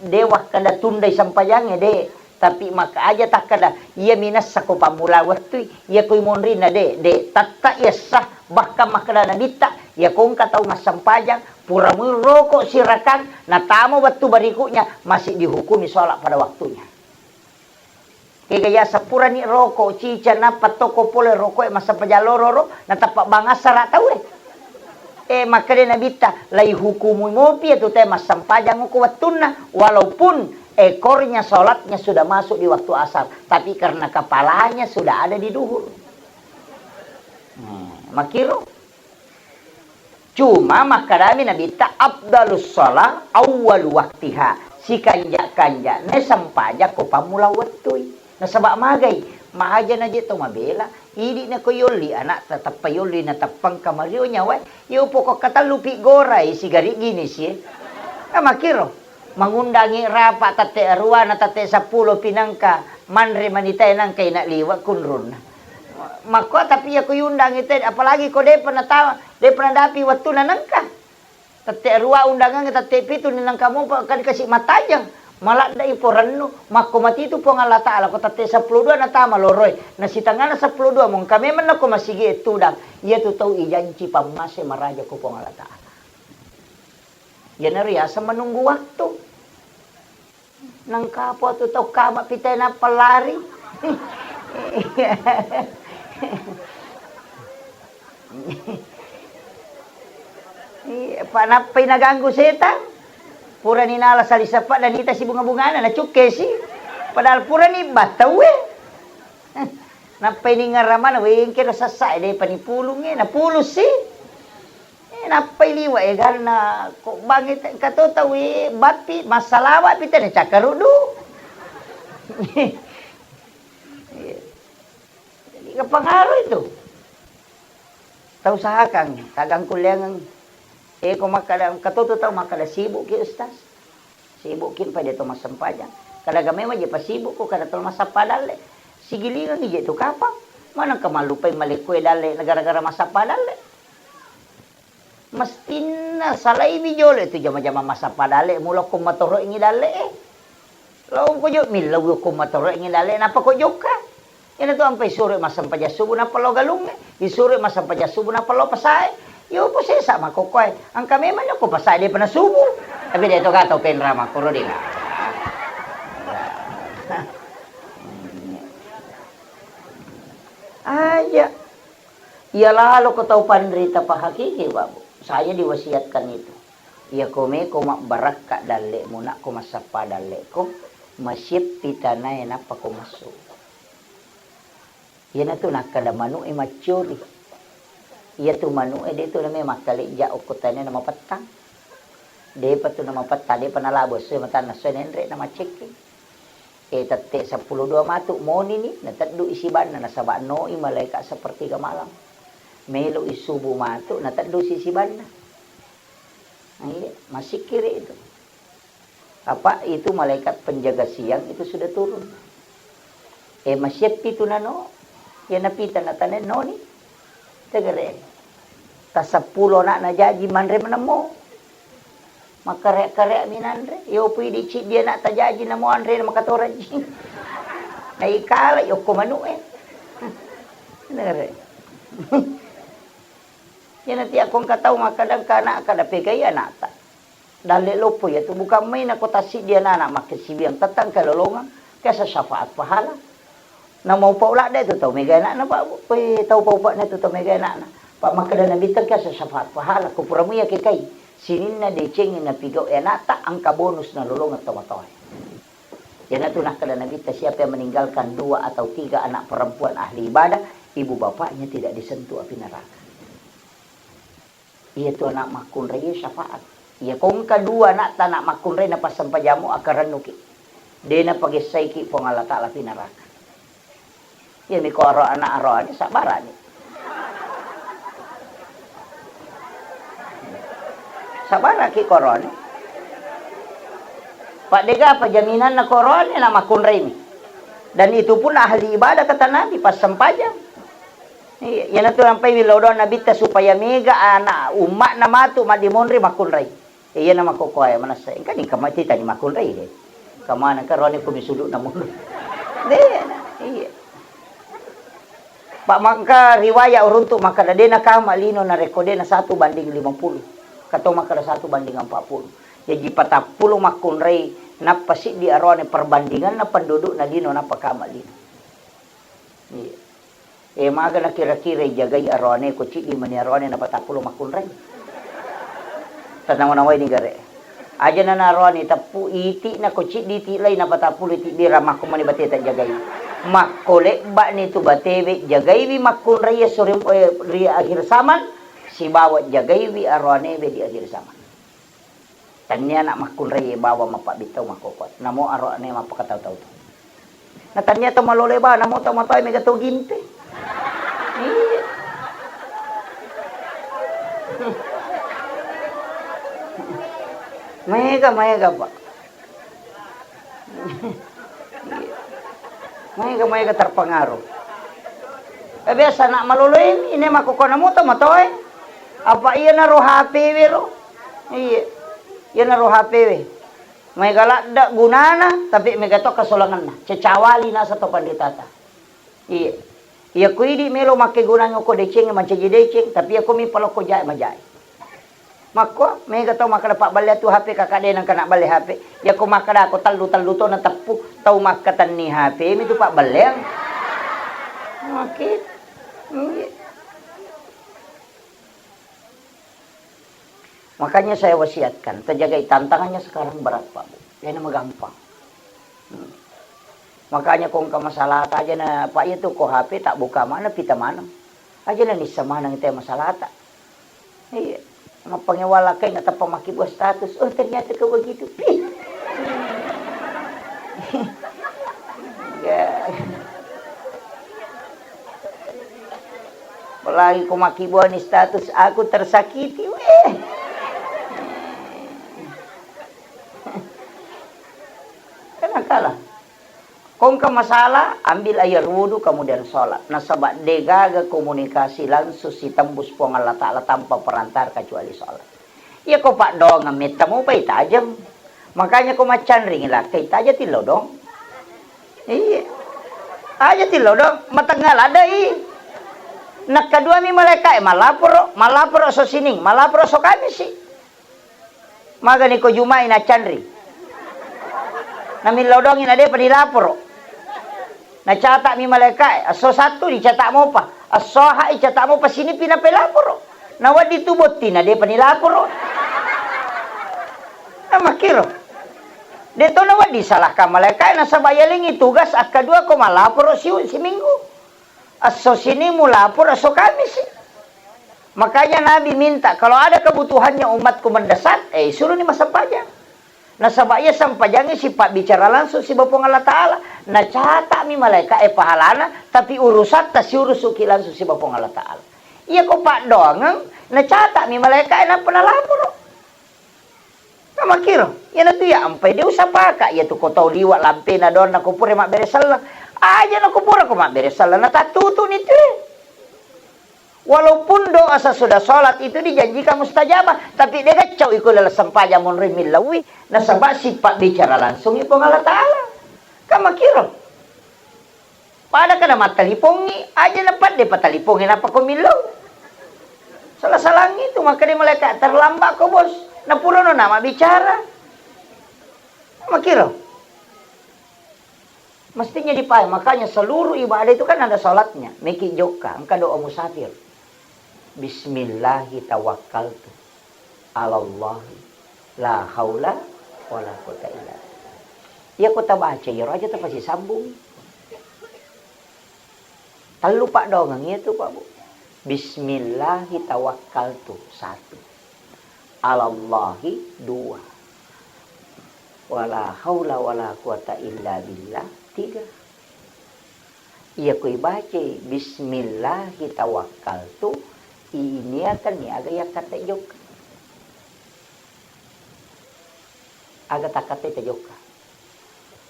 dewa kada tundai sampajang de tapi maka aja tak kada ia minas sako pamula waktu ia koi monri na de tatta ya sah bahkan makada na dita ya kong katau mas sampajang pura rokok sirakan na tamo batu berikutnya masih dihukumi sholat pada waktunya. Kaya sapura ni rokok cica na patoko pole rokok masa pajalororo na tapak bangasara tahu maka dia nabita lai hukumu mopi itu teh mas sampajang ko watuna walaupun ekornya sholatnya sudah masuk di waktu asar tapi karena kepalanya sudah ada di duhur. Makiro Cuma makarami nabita abdalus shalah awwal waktiha. Si kanja-kanja na sampaja ko pamulawatoy. Nasaba magay. Maaja na dito mabela. Hindi na ko yuli, anak, tatapayuli na tapang kamaryo niya, way. Iyo po ko katalupi goray, sigari ginis, eh. Makiro. Mangundangi rapa, tate arwa na tate sa pulo pinangka, manre manitay nang kay naliwa kunrun. Mako, tapi ako yundang ite, apalagi ko de pa nadapi watu na nangka. Tate arwa undangan, tate pito ninang kamu, kan kasi matajang. Malak da iporano, mako matito po nga lata, ala ko tate sa pludo na tama loroy. Nasitanga na sa pludo, mong kami man ako masigi itudang, iya tutaw ijanji pamase maraja ko po nga lata. Yan na riya sa manunggu waktu. Nang kapwa tutaw kama pitay na palari. Panapay naganggo setang. Pura ni nala sa lisapa, nanita si bunga-bungana, na chukesi. Padahal pura ni bataw eh. Napay ni nga raman, weng kira sasay, dahil panipulong eh, napulos eh. Napay liwa eh, gal na, bangit katotaw eh, bapi, masalawa, pita na chakarudo. Hindi ka pangaro ito. Tau sa hakang, tagang kuliangang, kung katututaw makala sibuk ki ustas. Sibuk kin pa dito masampajan. Kada gamay ma pa sibuk ko kada tol masapadale. Sigilingan ni dito kapang. Manang kamalupay malikoy dale nagara-gara masapadale. Mastina salay bijole ito jama-jama masapadale mula ko matoro ingi dale eh. Law ko jo milaw ko matoro ingi dale napa ko joka. Yan ito ang paisuro masampaja subo na palo galung. Isuro masampaja subo na palo pasay. Yo po siya sa makukoy. Ang kami man yung kupasay, di pa nasubo. Tapi dito ka, tau penrama, kuro di ka. Aja. Iya lalo ko tau panrita pa hakiki, babu. Saya diwasiatkan itu. Iya kome barak ka dale muna kumasapa dale ko. Masyip pitanay na pa kumasuk. Yan na ito nakadamano immature. Iya tu manu dito na may makali ja ukutan na mapatang. De pa to na mapatang, de pa nalabos so matan na senendre na machiki. Tate sa 12 matu mo nini nataddo isiban na nasaba no imalay ka sa partiga malam. Melo isubo matu nataddo si isiban na. Ay masikiri itu. Apa itu malaikat penjaga siang itu sudah turun. Masyep itu na no. Yan napita na tanen no ni. Tegere. Tasapulo na jaji manre manamo. Makarek-karek minandre. Yo pui dicik dia nak tajaji na mo andre na makatoraji. Naikala yo kumanu eh. Tegere. Yan nanti akong kataw makadang kana kada pegay anak ta. Dali lopo ya tu bukan main ako tasik dia na anak makasibiang tatang kalolongan kaya syafaat pahala. Na mau pa ulat dah tu tau mega nak na pak pe tau pa upat na tu tau mega nak na pak makada na bitang ka sa syafaat pahala ko puramu ya kay sinin na deceng na pigaw enak tak angka bonus na lulong at tawatoy. Yan na tu nak kada na bita siapa yang meninggalkan 2 atau 3 anak perempuan ahli ibadah ibu bapaknya tidak disentuh api neraka. Iya tu anak makun raya syafaat. Iya kung kedua anak tanak makun raya na pasampajamu akaran nuki. Dia na pagisay ki pongalata api neraka. Ya ni ko aro anak aro ni sabara ni. Sabara ki koron. Pak Dega apa jaminan na koron na makunray ni. Dan itu pun ahli ibadah kata Nabi pas sempajang. Yan na to ang paimilaw na bita supaya mega anak umat na matu madimonri makunray. Yan na makukuha manasay. Kani kamati tani makunray de. Kamana karon ni kumisudok na mo. De. Iya. Pak maka riwayat uruntuk maka dade na malino na rekode na 1:50. Kato maka 1:40. Jadi 40 makunray na pasi di arone perbandingan na penduduk na lino na pakamalino. Maga na kira-kira jagai arone ko ci di mani arone na 40 makunray. Tanang naway ni gare. Aja na arone tapu iti na ko ci di tilay na 40 iti di ramah ko mani bateta jagai. Makole ba nito batewe jagay wi makunraya surim ri akhir zaman si bawat jagaywi arwane be di adir zaman. Tanya nak makul reye bawa mapak bitaw makokot. Namo arwane mapakataw-taw. Na tanya to malole ba namo to matoy mega to ginte. Iya. Mega Pak. Mega terpengaruh. Biasa nak maluluin ini makukona mo to matoy. Apa iya na HP wiro? Iya. Iya na HP we. Mega ladda gunana tapi mega to kasolangan na. Cecawali na sa to panditata. Iya. Iya ko idi melo make gunanya ko deceng mancaji deceng tapi ako mi palo ko jay majay. Mako mega to makada pak balik tu HP kakak dia nang kena balik HP. Ya ko makada ko talu to na tepu tau makatan ni HP mi tu pak balik. Makin. Makanya saya wasiatkan, terjaga tantangannya sekarang berat Pak Bu. Ini mah gampang. Makanya kong ke masalah aja na Pak itu ko HP tak buka mana pita mana. Aja na ni sama nang teh masalah tak. Iya. Mapangewala kay nga tapamaki buah status. Oh ternyata kau begitu. Ya. Apalagi kumaki buah ni status aku tersakiti. Weh. Kenakalah. Kung ka masalah, ambil air wudu kemudian sholat. Nasabak degaga komunikasi langsung si tembus po ng Allah Ta'ala tanpa perantar kecuali sholat. Iya ko pak dong, ngamit mo pa itajam. Makanya ko macan ringilah, kay taja tilo dong. Iya. Aja tilo dong, matangal ada Nakadua mi malaka malapuro so sining, malapuro so kami si. Magani ko jumay na chanri. Namin lodongin ade pa nilapuro. Nacatak mi malaikat, aso satu dicatak mo pa, aso ha icatak mo pa sini pinapelapuro. Nawad ditubot tina de panilapuro. Makiro. Dito nawad disalahkan malaikat na sa bayaling tugas at kadua ko malapuro si minggu. Aso sini mulapur aso kami si. Makanya Nabi minta kalau ada kebutuhannya umatku mendesak, suruh ni masampajang. Nasabaya sampajangi si Pak bicara langsung si Bapong Allah Ta'ala. Nacata mi malaikat pahalana. Tapi urusan ta si urusuki langsung si Bapong Allah Ta'ala. Iya ko Pak doang. Nacata mi malaikat na panalapuro. Kamakiro. Yan na ya ampay. Di usap ka. Iya to ko tau liwat lampi na doon. Nakupure mak beresalah. Aja nakupure ko mak beresalah. Natatuto nito Walaupun doa sesudah sholat itu dijanjikan mustajabah, tapi dia kacau ikut dalam sampaya monrimil lawi, nasabak sifat bicara langsung itu Allah Ta'ala. Kamu kira? Pada kena mata lipongi, aja dapat dia patalipongi apa kau milau. Salah-salah itu, maka dia malaikat terlambat kau bos. Napuro no nama bicara. Kamu kira? Mestinya dipahami, makanya seluruh ibadah itu kan ada sholatnya. Miki joka, engkau doa musafir. Bismillahi tawakkaltu alallahi la haula wala quwata illa billah. Ya kota baca ya aja tuh pasti sambung. Tak lupa dong itu Pak Bu. Bismillahi tawakkaltu 1. Alallahi 2. Wala haula wala quwata illa billah 3. Iya ku baca Bismillahi tawakkaltu ini akan ni agak yang kata joka. Agak tak kata joka.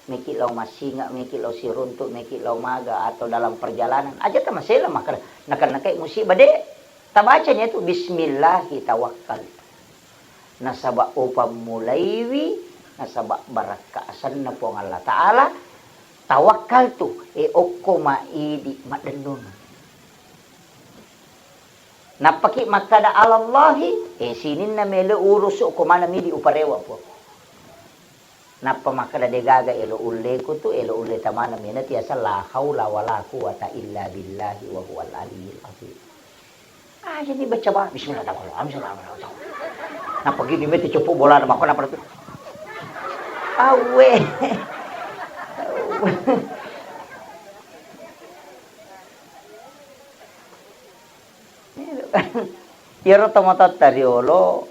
Meki lau masih nggak, meki lau si runtuk, meki lau maga atau dalam perjalanan. Aja tak masalah maka nak musibah deh. Tak bacanya itu Bismillahi tawakkal. Nasabak upam mulaiwi, nasabak barakaasan na po Allah Ta'ala. Tawakkal tu okko maidi madenun. Napaki makada alallahi sinin na melo uruso ko mana mi di uparewa po. Napa makada degaga elo ulle ko tu elo ulle tamana mi na tiasa la haula wala quwata illa billahi wa huwal aliyyil azim. Jadi baca ba bismillahirrahmanirrahim. Napa gini meti cupu bola na mako na pertu. Awe. Yero tomatot tariolo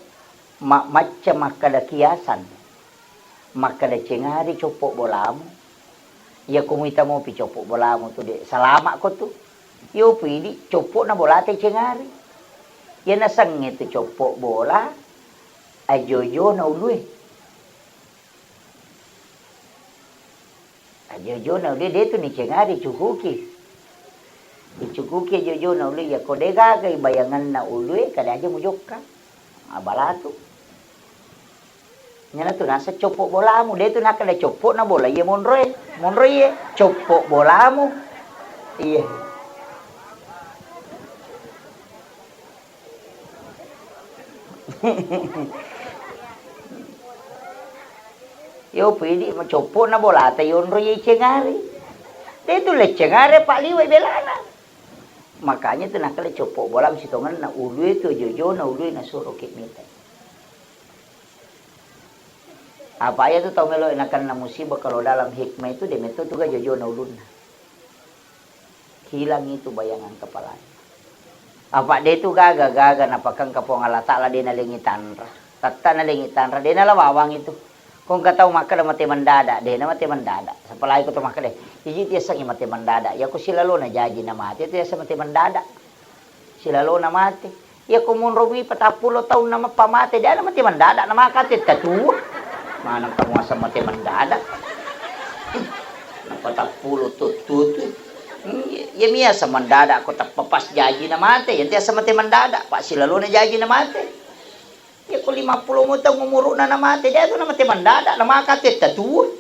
macam makada kiasan. Makada cengari copok bolamu. Ya kumita mo pi copok bolamu tu de. Salama ko tu. Yo pili copok na bolate cengari. Ya nasang itu copok bola. Ajojo na ului. Ajojo na ului dia tu ni cengari cukuki. Icukuki jojo na ului ya kodega kay bayangan na ului kada aja mujokka. Abalatu. Nyana tu nasa copok bolamu, dia tu nak kada copok na bola ye monroe ye copok bolamu. Iya. Yo pidi macopok na bola ta yon roe cengari. Dia tu le cengari pak liwai belana. Makanya tu nak kala copok bola mesti tongan na ului tu jojo na ului na suruh kit mita. Apa ya tu tahu melo enakan na musibah kalau dalam hikmah itu demeto tu ga jojo na ulun. Hilang itu bayangan kepalanya. Apa dia tu gaga napakang kapong Allah Ta'ala dia na lingitan ra. Tatta na lingitan ra dia na lawawang itu. Kung kataw maka na mati mandada, dia na mati mandada. Sa palay ko to maka de. Iji tiya sang mati mandada. Ya ko sila lo na jaji na mati. Tiya sa mati mandada. Sila lo na mati. Ya ko munrumi 40 taon na mapamati. Dia na mati mandada na makati tatu. Manang kamuasa mati mandada. Na 40 tutu. Ya miya sa mandada ko tapapas jaji na mati. Yan tiya sa mati mandada. Pa sila lo na jaji na mati. Ya ko 50 mo tang umuro na namate. Dia tu na mati mandada na makatit tatu.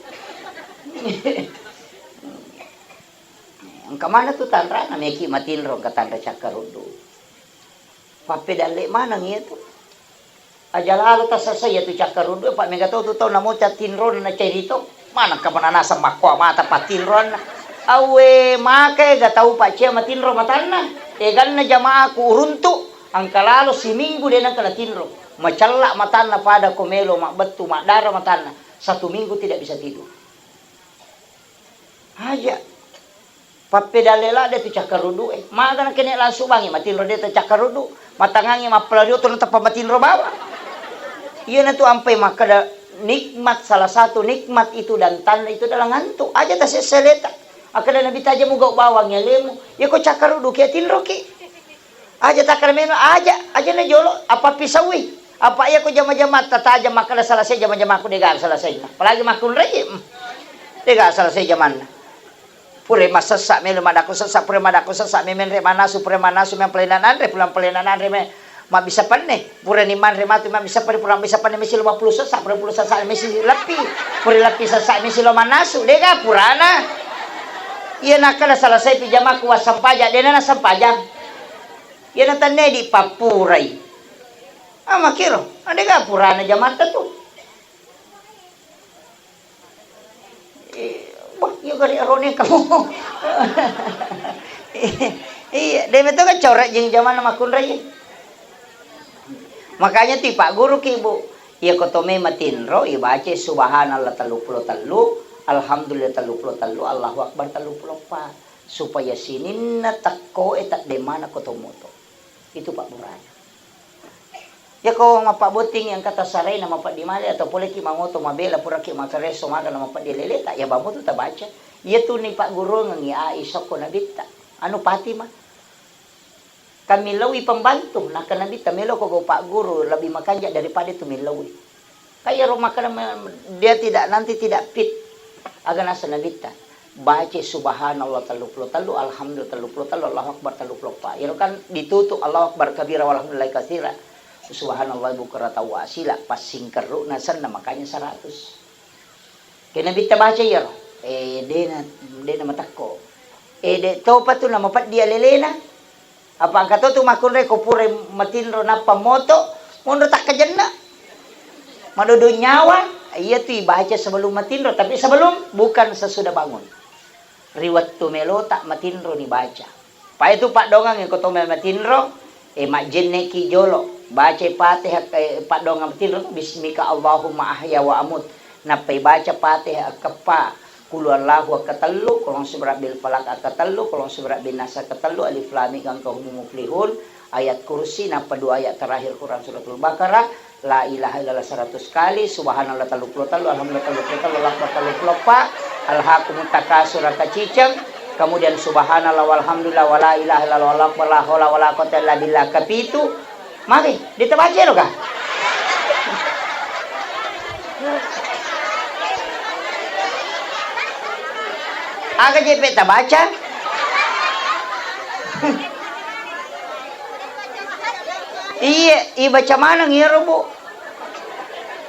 Ang kamana tu tanra na meki matinro katanda chakarudo. Papedale mana ngito. Ajalalo ta sa saya tu chakarudo pa mega to na mo chatinro na cherito. Mana ka mananasa makwa mata patinron. Awe make ga tau pa che matinro matanna. Egan na jamaah ku uruntu. Ang kalalo si minggu dia nang kalatinro. Macalla matana pada komelo mak betu mak dara matana 1 minggu tidak bisa tidur. Aja. Papedalela dia tu cakarudu Maka nak kena langsung bangi matinro dia tu cakarudu. Matangangi mapeladio tu nang matinro bawa. Iya na tu ampai maka da nikmat salah satu nikmat itu dan tanda itu adalah ngantuk. Aja ta seleta. Akada nabi taja muga bawang lemu. Ya ko cakarudu ke tinro ki. Aja takar meno aja na jolo apa pisawi. Apa ya ko jama-jama tataja makala selesai jama-jama aku dega selesai. Apalagi makun rejim. Dega selesai zaman. Pure masasak melu madaku sesak pure madaku sesak memen re manasu pure manasu men pelenanan re pulang pelenanan re ma bisa panne. Pure ni man re matu ma bisa panne pulang bisa panne mesi 50 sesak pure 50 sesak mesi lepi. Pure lepi sesak mesi lo manasu dega purana. Iya nakala selesai pijama ku wasampaja dena na sampajang. Iya natane di papurai. Makiro, ada ga purana zaman tu. Wah, yo gari arone kamu. Iya, demi tu kan coret jeung zaman makun rai. Makanya ti Pak Guru ki Ibu, ya kotome matinro ibaca subhanallah 33, alhamdulillah 33, Allahu akbar 34 supaya sininna takko etak de mana kotomoto. Itu Pak Burana. Ya ko mapabuting yang kata saray na mapadimali atau pole ki mangoto mabela pura ki makareso maga na mapadileleta ya bamu tu tabaca. Ya tu ni Pak Guru ngi Aisyah ko nabita. Anu pati mah. Kami lawi pembantu nak nabita melo ko Pak Guru lebih makanja daripada tu milawi. Kaya rumah kana dia nanti tidak fit. Aga nasa nabita. Baca subhanallah 33, alhamdulillah 33, Allahu akbar 34. Ya kan ditutup Allahu akbar kabira walhamdulillah katsira. Subhanallah bukrata wa asila pas singkeru nasan makanya 100. Kena bita baca ya. Dena matako. De topa tu nama pat dia lelena. Apa angkat tu makun re ko pure matinro na pamoto, mundur tak kejenna. Madodo nyawa, iya tu baca sebelum matinro tapi sebelum bukan sesudah bangun. Riwat tu melo tak matinro dibaca. Pa itu Pak Dongang yang koto matinro, mak jenne ki jolo. Baca Fatihah Pak Dongang matinro bismika Allahumma ahya wa amut. Napai baca Fatihah kepa Qul huwallahu akatelu, kulon surat bil falak akatelu, kulon surat bin nas akatelu, alif lam mim kang muflihun, ayat kursi napa dua ayat terakhir Quran suratul Baqarah, la ilaha illallah 100 kali, subhanallah 33, alhamdulillah 33, Allahu akbar 34, alhaqumut takasur kaciceng, kemudian subhanallah walhamdulillah wala ilaha illallah wallahu akbar la haula wala quwwata illa billah kapitu. Mari ditebaca lo kah? Aga JP ta baca. Iya, ibaca mana ngiro bu?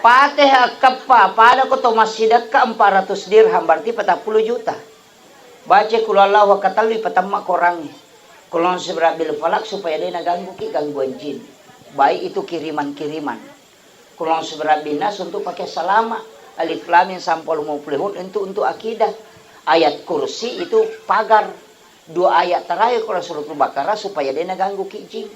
Fatihah kappa, pada ko to masjid ka 400 dirham berarti 40 juta. Baca qul huwallahu ahad patamma korangnya. Kulon seberat bil falak supaya dia ganggu ki gangguan jin. Baik itu kiriman-kiriman. Kulon seberat binas untuk pakai salama. Alif lam mim sampul muflihun untuk akidah. Ayat kursi itu pagar. 2 ayat terakhir Quran suratul Baqarah supaya dia ganggu ki jin.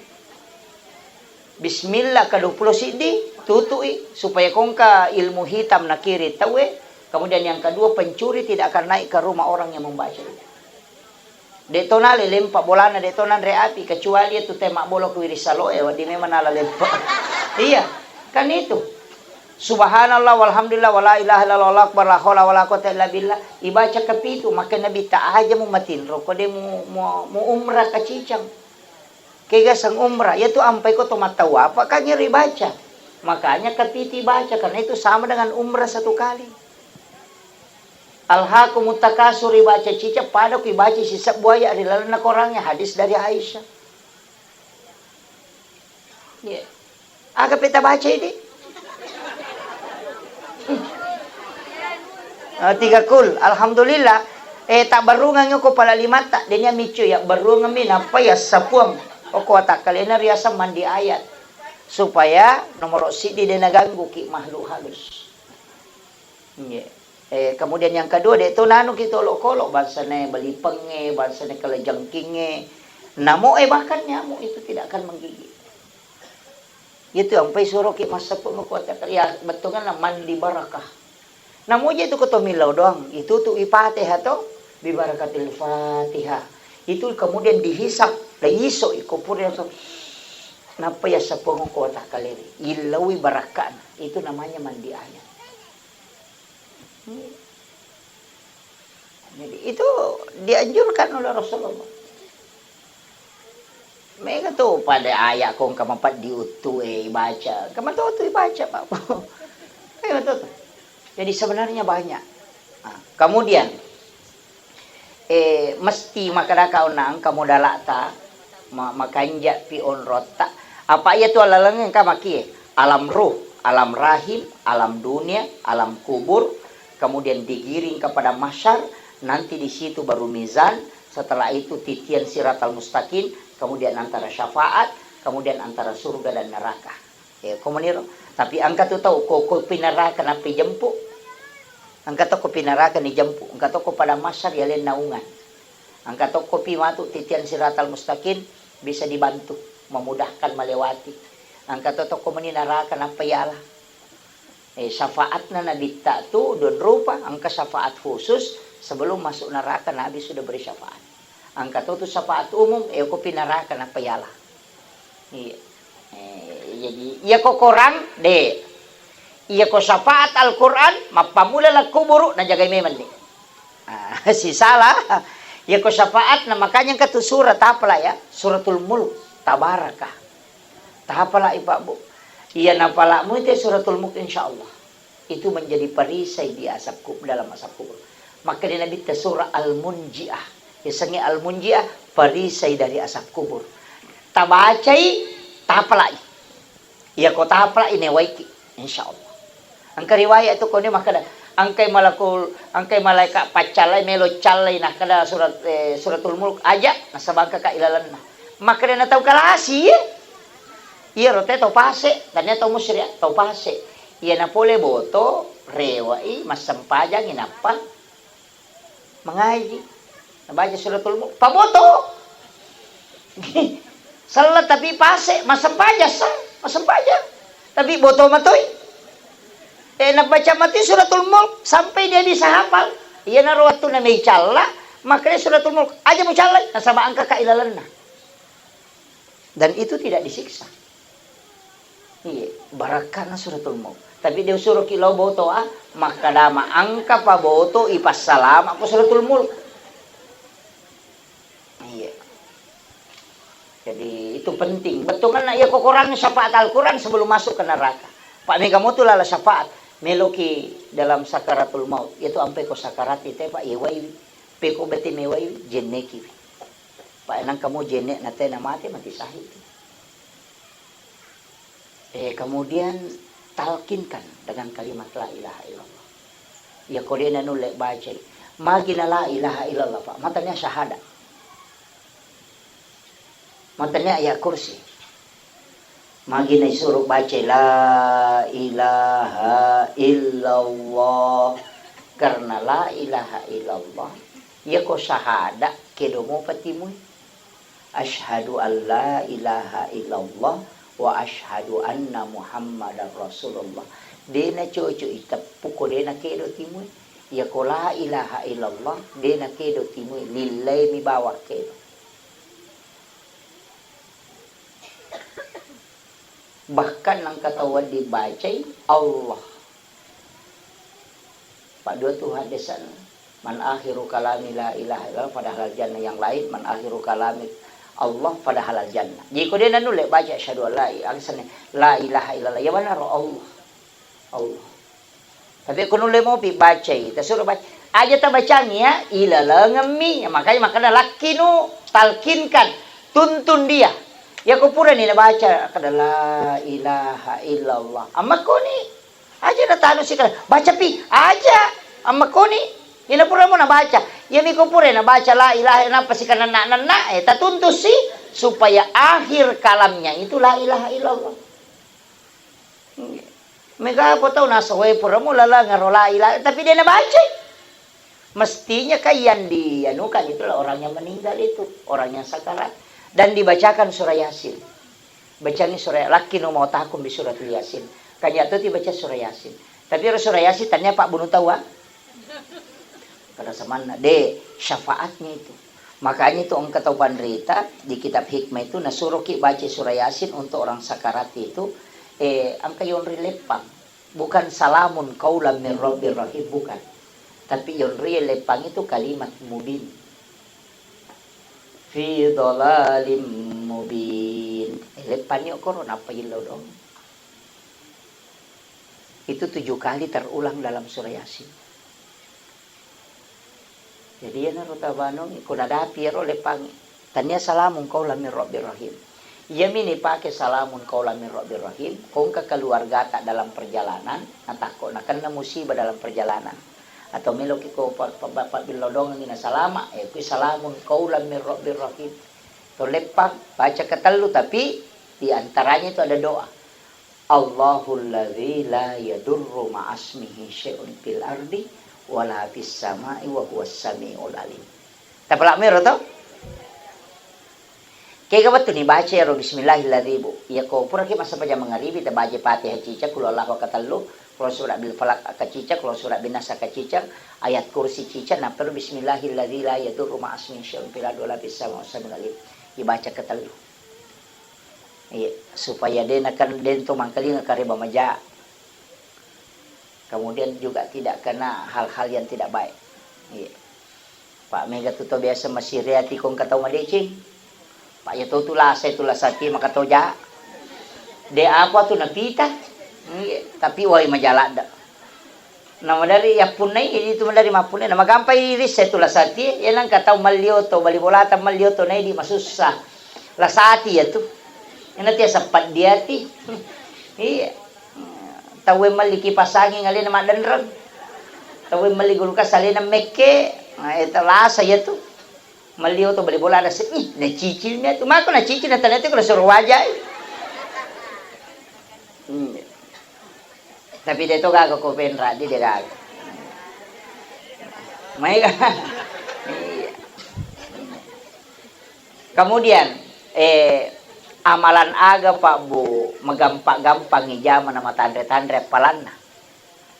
Bismillah ke-20 sidi tutui supaya kongka ilmu hitam nak kiri tahu. Kemudian yang kedua, pencuri tidak akan naik ke rumah orang yang membaca. Detonale lempa bolana detonan reapi kecuali itu tema bolok wirisaloe wadi memang ala lempa. Iya, kan itu. Subhanallah walhamdulillah wala ilaha illallah wallahu akbar la haula wala quwwata illa billah. Ibaca kepitu maka Nabi tak aja mau matin roko de mau umrah ke Cicang. Kega sang umrah yaitu ampai ko tomat tahu apa kan nyeri baca. Makanya kepiti baca karena itu sama dengan umrah 1 kali. Alhaqumut takasur baca Cica pada ku baca sisa buaya di lalana korangnya hadis dari Aisyah. Ya. Agak kita baca ini. 3 kul alhamdulillah tak barungan ko pala 5 tak denya micu ya barungan min apa ya sapuang o ko tak kalena riasa mandi ayat supaya nomor sidi dena ganggu ki makhluk halus. Yeah. Kemudian yang kedua dia tu nanu kita kolok bahasanya beli penge, bahasanya kelejengkinge. Namo bahkan nyamuk itu tidak akan menggigit. Itu sampai suruh ki masa pun kuat ya betul kan mandi barakah. Namo aja itu kotomilau doang. Itu tuh Fatihah to bi barakatil Fatihah. Itu kemudian dihisap, diiso ikupur yang napa ya sapong kuat kaleri. Ilawi barakan. Itu namanya mandi ayat. Jadi itu dianjurkan oleh Rasulullah. Mereka tuh pada ayat kong kamapat diutu baca, kamato tu baca pak. Jadi sebenarnya banyak. Nah, kemudian mesti makadaka unang kamu dalata makanja pi on rota. Apa ia tu alalangin kamaki alam ruh, alam rahim, alam dunia, alam kubur. Kemudian digiring kepada mahsyar, nanti di situ baru mizan, setelah itu titian siratal mustaqim, kemudian antara syafaat, kemudian antara surga dan neraka. Komuniro. Tapi angka tu tahu kok pinaraka napi jemput. Angka tu kok pinaraka ni jemput. Angka tu kok pada mahsyar ya len naungan. Angka tu kok pimatu titian siratal mustaqim bisa dibantu memudahkan melewati. Angka tu kok meninaraka napi Allah. Syafaatnya Nabi tak tu don rupa angka syafaat khusus sebelum masuk neraka Nabi sudah beri syafaat. Angka tu syafaat umum ko pinaraka na payala. Jadi iya ko Quran de. Iya ko syafaat Al-Quran mapamula la kuburu na jagay memang de. Si salah. Iya ko syafaat na makanya katu surat apala ya? Suratul Mulk tabarakah. Tahapala ibabu. Iya napalamu itu suratul Mulk insyaallah. Itu menjadi perisai di asap kubur dalam asap kubur. Maka di Nabi surah Al-Munji'ah. Biasanya Al-Munji'ah perisai dari asap kubur. Tabacai tapalai. Iya ko tapalai ne waiki insyaallah. Angka riwayat itu kone maka angkai malaika pacalai melo calai nah kada suratul Mulk aja nasabangka ka ilalanna. Maka na tahu kalasi ya. Iya rote to pase, tanya to musri to pase. Iya na pole boto rewai masampajang inapa. Mengaji. Nabaca suratul Mulk. Paboto. Salat tapi pase masampaja masampaja. Tapi boto matoy. Nabaca mati suratul Mulk sampai dia bisa hafal. Iya na waktu na may cala, makanya suratul mulk aja mo cala, nasama ang kakailalan na. Dan itu tidak disiksa. Iya, barakah na suratul mulk. Tapi dia suruh kilau boto maka dama angka pa boto ipasalam ako suratul mulk. Iya. Jadi itu penting. Betul kan ya kekurangan syafaat Al-Quran sebelum masuk ke neraka. Pak Megamoto lala syafaat. Meloki dalam sakaratul maut itu ampe ko sakarat ite pak iwai peko beti mewai jeneki pak nang kamu jenek nate na mati sahid. Kemudian talkinkan dengan kalimat la ilaha illallah. Ya kode na nulek baca magina la ilaha illallah pak matanya syahadat, matanya ayat kursi. Magina suruh baca la ilaha illallah. Karena la ilaha illallah ya ko syahada kedomo patimu. Asyhadu an la ilaha illallah wa asyhadu anna muhammadar rasulullah. Dena coco itapu ko dena kedo timu. Ya ko la ilaha illallah dena kedo timu lillahi mi bawa kedo. Bahkan ang katawan dibaca Allah. Pak dua tuh hadisan man akhiru kalami la ilaha illallah pada halal jannah, yang lain man akhiru kalami Allah pada halal jannah. Jika dia nulek baca asyhadu la ilaha illallah ya benar Allah. Allah. Tapi aku nulek mau baca, kita suruh baca. Aja tak bacanya ilala ngemi, makanya laki nu talkinkan, tuntun dia. Ya ko pura ni nabaca kada la ilaha illallah. Amma ko ni aja na tano sika baca pi aja amma ko ni ina pura mo nabaca. Ya mi ko pura nabaca la ilaha illallah pasi kana na tatuntus si supaya akhir kalamnya itu la ilaha illallah. Mega po tau nasa way pura mo lala ngaro la ilaha tapi dia nabaca. Mestinya kayan di anu kan itulah orang yang meninggal itu, orang yang sakarat. Dan dibacakan surah Yasin. Bacanya surah laki no mau takum di surah Yasin. Kanya itu dibaca surah Yasin. Tapi surah Yasin tanya Pak Bunu tahu kada samana de syafaatnya itu. Makanya itu ang katahuan Rita di kitab hikmah itu nasuruh ki baca surah Yasin untuk orang sakarat itu ang kayon rilepang. Bukan salamun qaulan min rabbir rahim bukan. Tapi yon rilepang itu kalimat mubin. Fi dhalalim mubin. Lepannya koron apa ilaw dong. Itu 7 kali terulang dalam surah Yasin. Jadi ya narutabano kunadapi ro lepang. Tanya salamun qaulan min rabbir rahim. Yamini pakai salamun qaulan min rabbir rahim. Kung ka keluarga tak dalam perjalanan, natako na kana musibah dalam perjalanan. Atau meloki ko bapak bilodong ngina salama ku salamun qaulan min rabbir rahim. To lepang baca ketelu tapi di antaranya itu ada doa. Allahul ladzi la yadurru ma'asmihi syai'un fil ardi wala fis sama'i wa huwas samiul alim. Tapalak mero to? Kaya kabat ni baca ya bismillahirrahmanirrahim. Ya ko pura ki masa paja mangaribi ta baca Fatihah cica kula Allah wa katallu. Kalau surat bil falak kacica, kalau surat bin nas kacica, ayat kursi cica, nah perlu bismillahirrahmanirrahim la yadurru ma'asmihi syai'un fil ardi wala fis sama'i wa samiul alim. Dibaca ketelu. Iya, supaya dia akan den tu mangkali ngakariba maja. Kemudian juga tidak kena hal-hal yang tidak baik. Iya. Pak Mega tu biasa masih reati kong katau madecing. Pak ya tu tulah saya tulah sati maka toja. De apa tu napita? Tapi wali majalah dah. Nama dari ya punai itu dari mapunai nama gampang iris setulah sati ya nang kata malioto bali bola ta malioto nai di masusah la sati ya tu ina tia sapat dia ti iya tawe maliki pasangi ngali nama denrang tawe mali guluka salina mekke nah eta la saya tu malioto bali bola ada sih na cicilnya tu mako na cicil na tanete ko suruh wajah. Tapi dia tu gak ko penra dia gak. Mereka. Kemudian amalan aga Pak Bu megampak-gampang ijaman nama tandre-tandre palanna.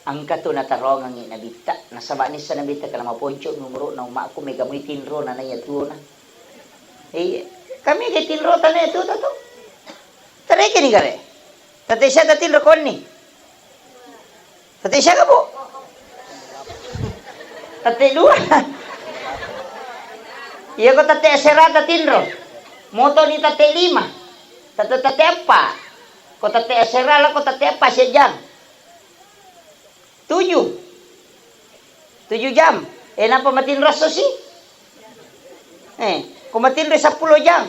Angka to natarong ang inabita. Nasaba ni sa nabita ka na maponcho numero na uma ko may gamoy tinro na nayatuo na. Kami kay tinro tanay ito to. Taray kini gare. Tatay siya tatinro kon ni. Tatay siya ka po. Tatay dua. Iya ko tatay asera tatinro. Moto ni tatay lima. Tatay apa? Ko tatay asera la ko tatay apa siya jam. 7 jam. Napa matinro si? Kung matinro 10 jam.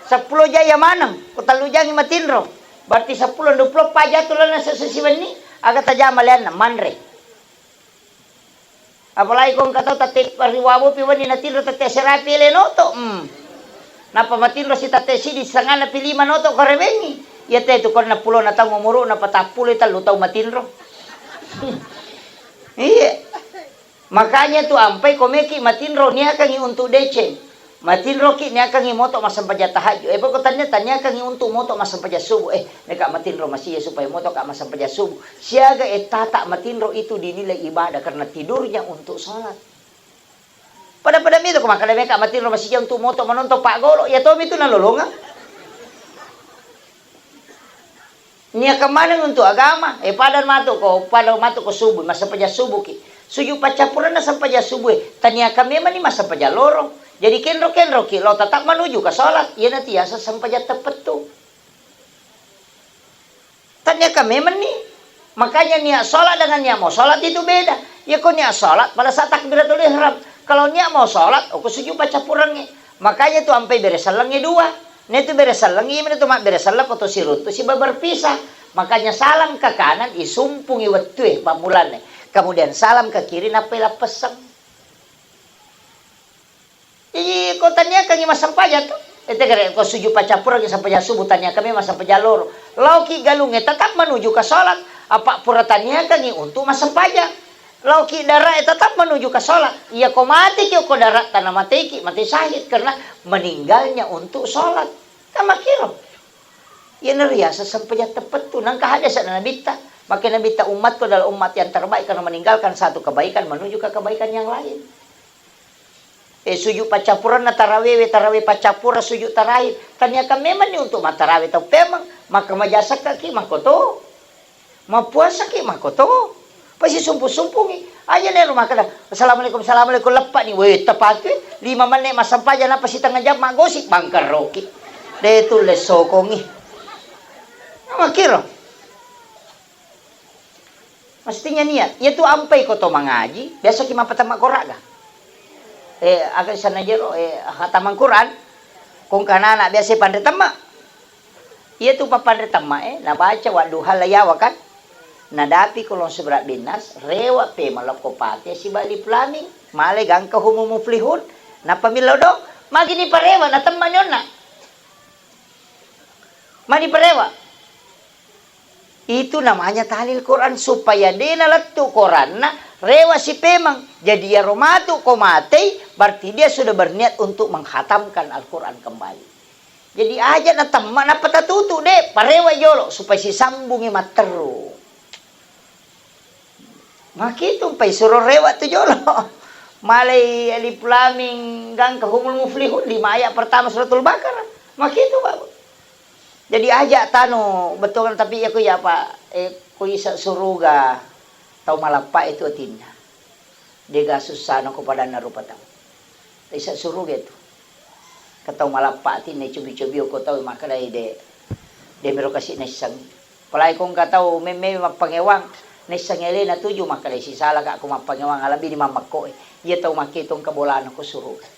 10 jam ya manang. Kung 3 jam matinro. Berarti 10, 20 paja tulan na sa sisiwan ni. Aga taja malian na manre. Apalagi kung kataw tatay pariwabo piwan ni natinro tatay serapi lenoto. Napa matinro si tatay si di sangana pilima noto karebengi. Ya itu kon na pulo na taw mamuro na patapulo talo taw matinro. Iya. Makanya tuh ampai komeki matinro niya kang untuk dece. Matinro ki niya kang moto masampaja tahajud. Pagko tanya kang untuk moto masampaja subuh. Neka matinro masih supaya moto ka masampaja subuh. Siaga tata matinro itu dinilai ibadah karena tidurnya untuk salat. Pada itu kumakala meka matinro masih untuk moto menonton Pak Golo. Ya tomi itu nalolonga. Niya kemana untuk agama? Padan matu ko subuh, masa paja subuh ki. Suju pacapuran na sampai subuh. Tanya kami mani masa paja lorong. Jadi kenro ki lo tetap menuju ke salat. Iya nanti asa sampai tepat tuh. Tanya kami mani. Makanya niat salat dengan niat mau salat itu beda. Ya kok niat salat pada saat takbiratul ihram. Kalau niat mau salat, aku suju pacapurannya. Makanya tuh sampai beres salangnya 2. Netu beresan langi, itu mak beresan lah koto sirut tu si berpisah. Makanya salam ke kanan isumpungi wetu pamulan. Kemudian salam ke kiri napela peseng. Jadi kau tanya kami masam paja tu. Kare kau suju pacapur lagi sampai subuh tanya kami masam paja loro. Lauki galungnya tetap menuju ke salat. Apa pura tanya kami untuk masam paja. Lauki darah tetap menuju ke salat. Iya kau mati kau darah tanah mati syahid karena meninggalnya untuk salat. Kama kira. Ya neriasa sampai tepat tuh nang kahadasan nabita. Maka nabita umatku adalah umat yang terbaik karena meninggalkan satu kebaikan menuju ke kebaikan yang lain. Sujud pacapuran na tarawih pacapura sujud tarawih. Tanya memang ni untuk matarawih tau pemang maka majasa kaki makoto. Mapuasa ki makoto. Pasti sumpu-sumpungi. Aja nih rumah kada. Assalamualaikum lepak nih. Weh tepat 5 menit masa paja na pasti tengah jam magosip bangkar roki. De itu les sokongi. Nama kira. Mestinya niat. Ya tu ampai ko to mangaji. Biasa ki mapatama korak ga. Agak sana jero hataman Quran. Kung kanana biasa pandai tama. Iya tu papandai tama na baca wa duha layawa kan. Nadapi kulong seberat binas rewa pe malapkopati si bali flaming male gang ka humumuflihun na pamilaw do magini parewa na tamanyon na mani parewa itu namanya tahlil Quran supaya dia nalatu Quran na rewa si pemang jadi ya romatu komate berarti dia sudah berniat untuk menghatamkan Al-Quran kembali jadi aja na tamma na patatutu deh parewa jolo supaya si sambungi materu. Makitung pay suruh rewat tu jolo. Malay alif laming gang kahumul muflihun 5 ayat pertama suratul Baqarah. Makitung Pak. Jadi ajak tano betul kan tapi aku ya Pak ku isa suruga tau malapa itu atinnya. Dia susah no kepada narupa tau. Isa suruga itu. Katau malapa atinnya cubi-cubi ko tau makalay de mero kasi nasang. Palay kung katau may mapangewang Nesang ele na tuju makalay si sala ka ako mapangawang alabi ni mamak ko iya taw makitong kabolaan ako surugan.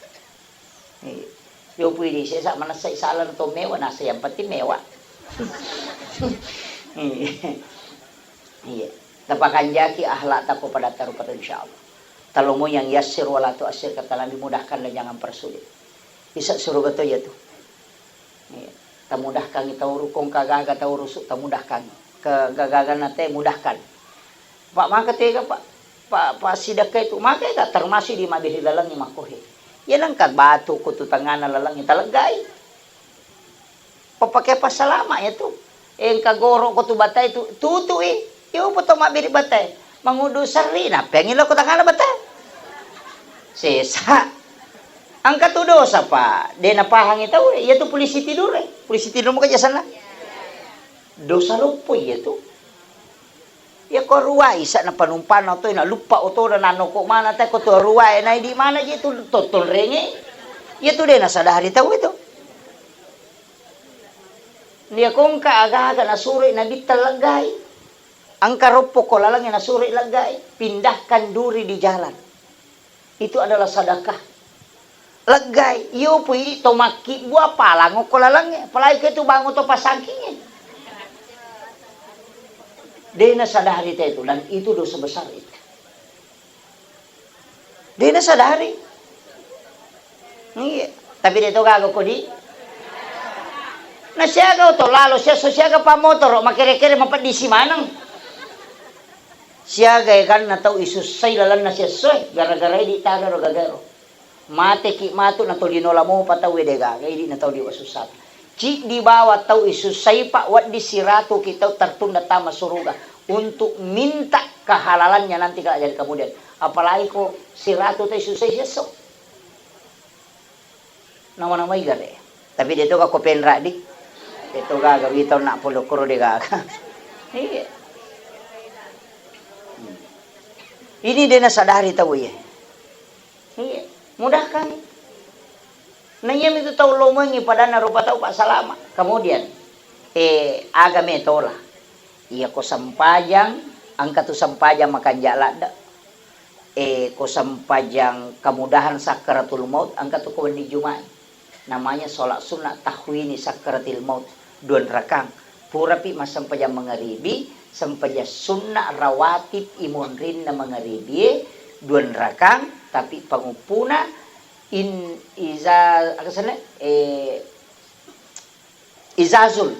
Yo pwede siya sa manasay sala na to mewa nasa yan pati mewa. Iya. Tapakanjaki ahlat ako pada tarupat insyaallah. Talo mo yang yassir wala tu asir kata lang dimudahkan dan jangan persulit. Bisa suruh betul ya tu. Iya. Tamudahkan itauru kong kagaga taurusuk tamudahkan. Kegagalan nate mudahkan. Pak maka tega pak sidaka itu maka tak termasuk di mabih lalang ni makohe. Yan ang batu ko tutangan na lalang italagay. Papakai pasalama ya tu. Kagoro ko tu batay tu tutu Yo po to mabiri batay. Mangudo sari na pengilo ko tangala batay. Sesa. Ang katudosa pa, de napahang ito iya to polisi tidur Polisi tidur mo kaya sana. Dosa lupo iya to. Ya ko ruway isa na panumpano to na lupa o to na nano ko mana ta ko to ruway na di mana di to totol renge. Iya to de na sadari taw ito. Niya kung kaaga-aga nasuri na bital lagay. Ang karupok ko lalang na nasuri lagay. Pindahkan duri di jalan. Itu adalah sedekah. Lagay. Iyo po ini tomaki buah palang ko lalang. Palagi ko ito bango to pasangking. Dia na sadari itu. Dan itu dosa besar itu. Dia na sadari. Iya. Tapi dito gago ko di. Na siya to lalo siya so siya pa motor makire-kire mapadisi manang siya kan na tao isusay lalan na siya soy gara-gara di taga ro gagaro mate ki mato na to dinola mo patawe de gaga di na tao di wasusat ci di bawa tao isusay pa wat di sirato kita tertunda tama suruga untuk minta kehalalannya nanti kalau jadi kemudian apalagi ko sirato tao isusay siya so nama-nama igare tapi dito ka ko penra di ito gaga bitaw na pulo kuro de gaga. Iya. Ini dia nasadari tahu ya. Iya, mudah kan? Nanya itu tahu lomengi pada narupa tahu pak salama. Kemudian agame tola. Iya ko sampajang angka tu sampajang makan jalada. Ko sampajang kemudahan sakaratul maut angka tu ko di Jumat. Namanya sholat sunat tahwini sakaratil maut. Duan rakang purapi masam paja mengaribi sampaja sunnah rawatib imunrin na mengaribi duan rakang tapi pangupuna izazul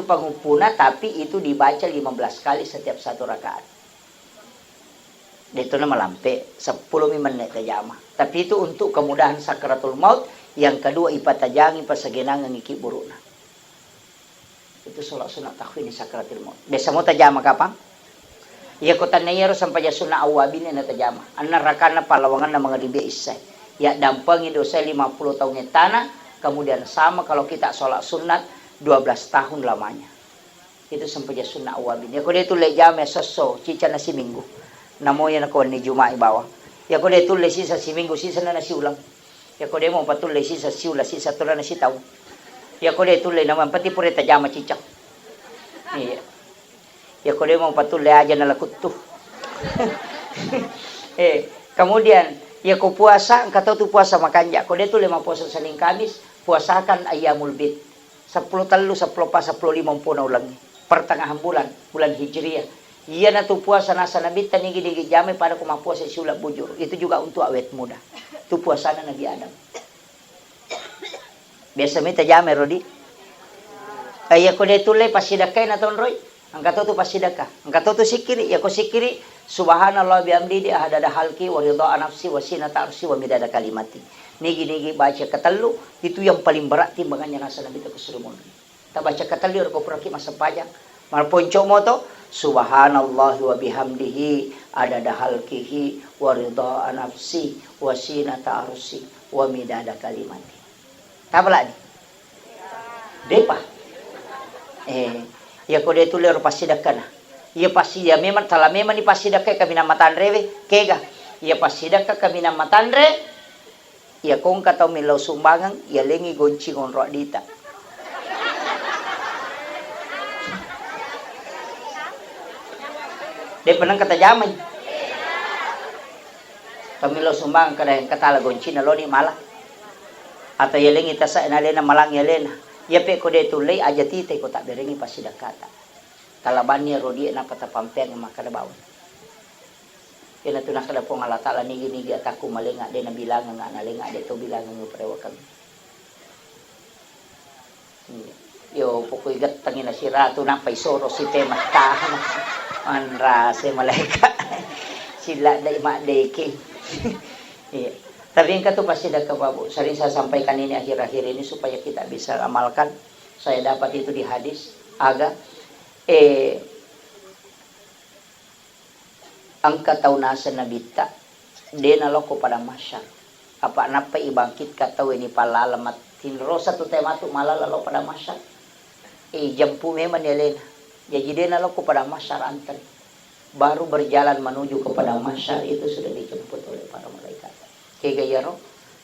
pangupuna tapi itu dibaca 15 kali setiap satu rakaat. Itu nama lampe 10 menit tajama. Tapi itu untuk kemudahan sakaratul maut. Yang kedua ipatajangi pasagenangan iki buruna. Itu sholat sunat tahwini sakaratil maut. Desa mo tajama kapang? Ya kota nayaro sampai ya sunat awabin na tajama. Anna rakana palawangan na mga libi isay. Ya dampangi dosa 50 tahun tanah. Kemudian sama kalau kita sholat sunat 12 tahun lamanya. Itu sampai ya sunat awabin. Ya kode itu lejame soso cica nasi minggu. Namo yan ako ni Juma'i bawang. Ya kode itu le sisa si minggu sisa na nasi ulang. Ya kode mo patuloy sisa siula sisa tula na si tao. Ya kode tuloy naman pati pure tajama cicak. Iya. Ya kode mo patuloy aja na lakut tuh. Kemudian ya ko puasa engkau tu puasa makanja. Kode tuloy mau puasa Senin Kamis puasakan ayamul bid. 10 telu 10 pa 10 50 ulang. Pertengahan bulan Hijriah. Iya na tu puasa nasa nabi tanigi jame pada kumapuasa siula bujur. Itu juga untuk awet muda. Itu puasa Nabi Adam. Biasa minta jame rodi. Ayah ko de tule pasidakay na ton roy. Angka tu pasidaka. Angka tu sikiri. Ya ko sikiri. Subhanallah bihamdihi adada halki wa ridha nafsi wa sinata arsi wa midada kalimati. Nigi baca katalu itu yang paling berat timbangannya nasa nabi ta kusurimun. Ta baca katalu ko puraki masa pajang. Mal ponco mo to subhanallah wa bihamdihi adada halkihi wa ridha nafsi wa sinata arsi wa midada kalimati. Tabla ni. Depa. Ya ko de tule ro pasidakana. Ia pasti ya memang tala memang ni pasidaka kami na matanre kega. Ia pasidaka kami na matanre. Ia kong katau milau sumbangan ia lengi goncing on ro dita. Dia penang kata zaman. Kami lo sumbangan kada yang kata la goncing na lo ni malah. Atau ia lengi tasa na lena malang ia lena. Ia pe ko de tulay aja tite ko tak berengi pasidakata. Kalabani rodi na patapampen maka da bawon. Kena tu nakada po ngala tala nigi ataku malenga de na bilangan nga nalenga de to bilangan mo prewakan. Yo pokoy gatangin na sira tu na paisoro si tema ta. Manra se malaika. Sila dai madeke. Iya. Tapi engkau tu pasti dah kebabu. Sering saya sampaikan ini akhir-akhir ini supaya kita bisa amalkan. Saya dapat itu di hadis aga ang kataunasan na bita, di naloko pada masyar. Apa napa ibangkit kataw ini palalamat tinrosa tu tema tu malalalo pada masyar. Jampu memang Elena. Jadi dia naloko pada masyar antri. Baru berjalan menuju kepada masyar itu sudah dijemput oleh para malaikat. Kaya gayaro,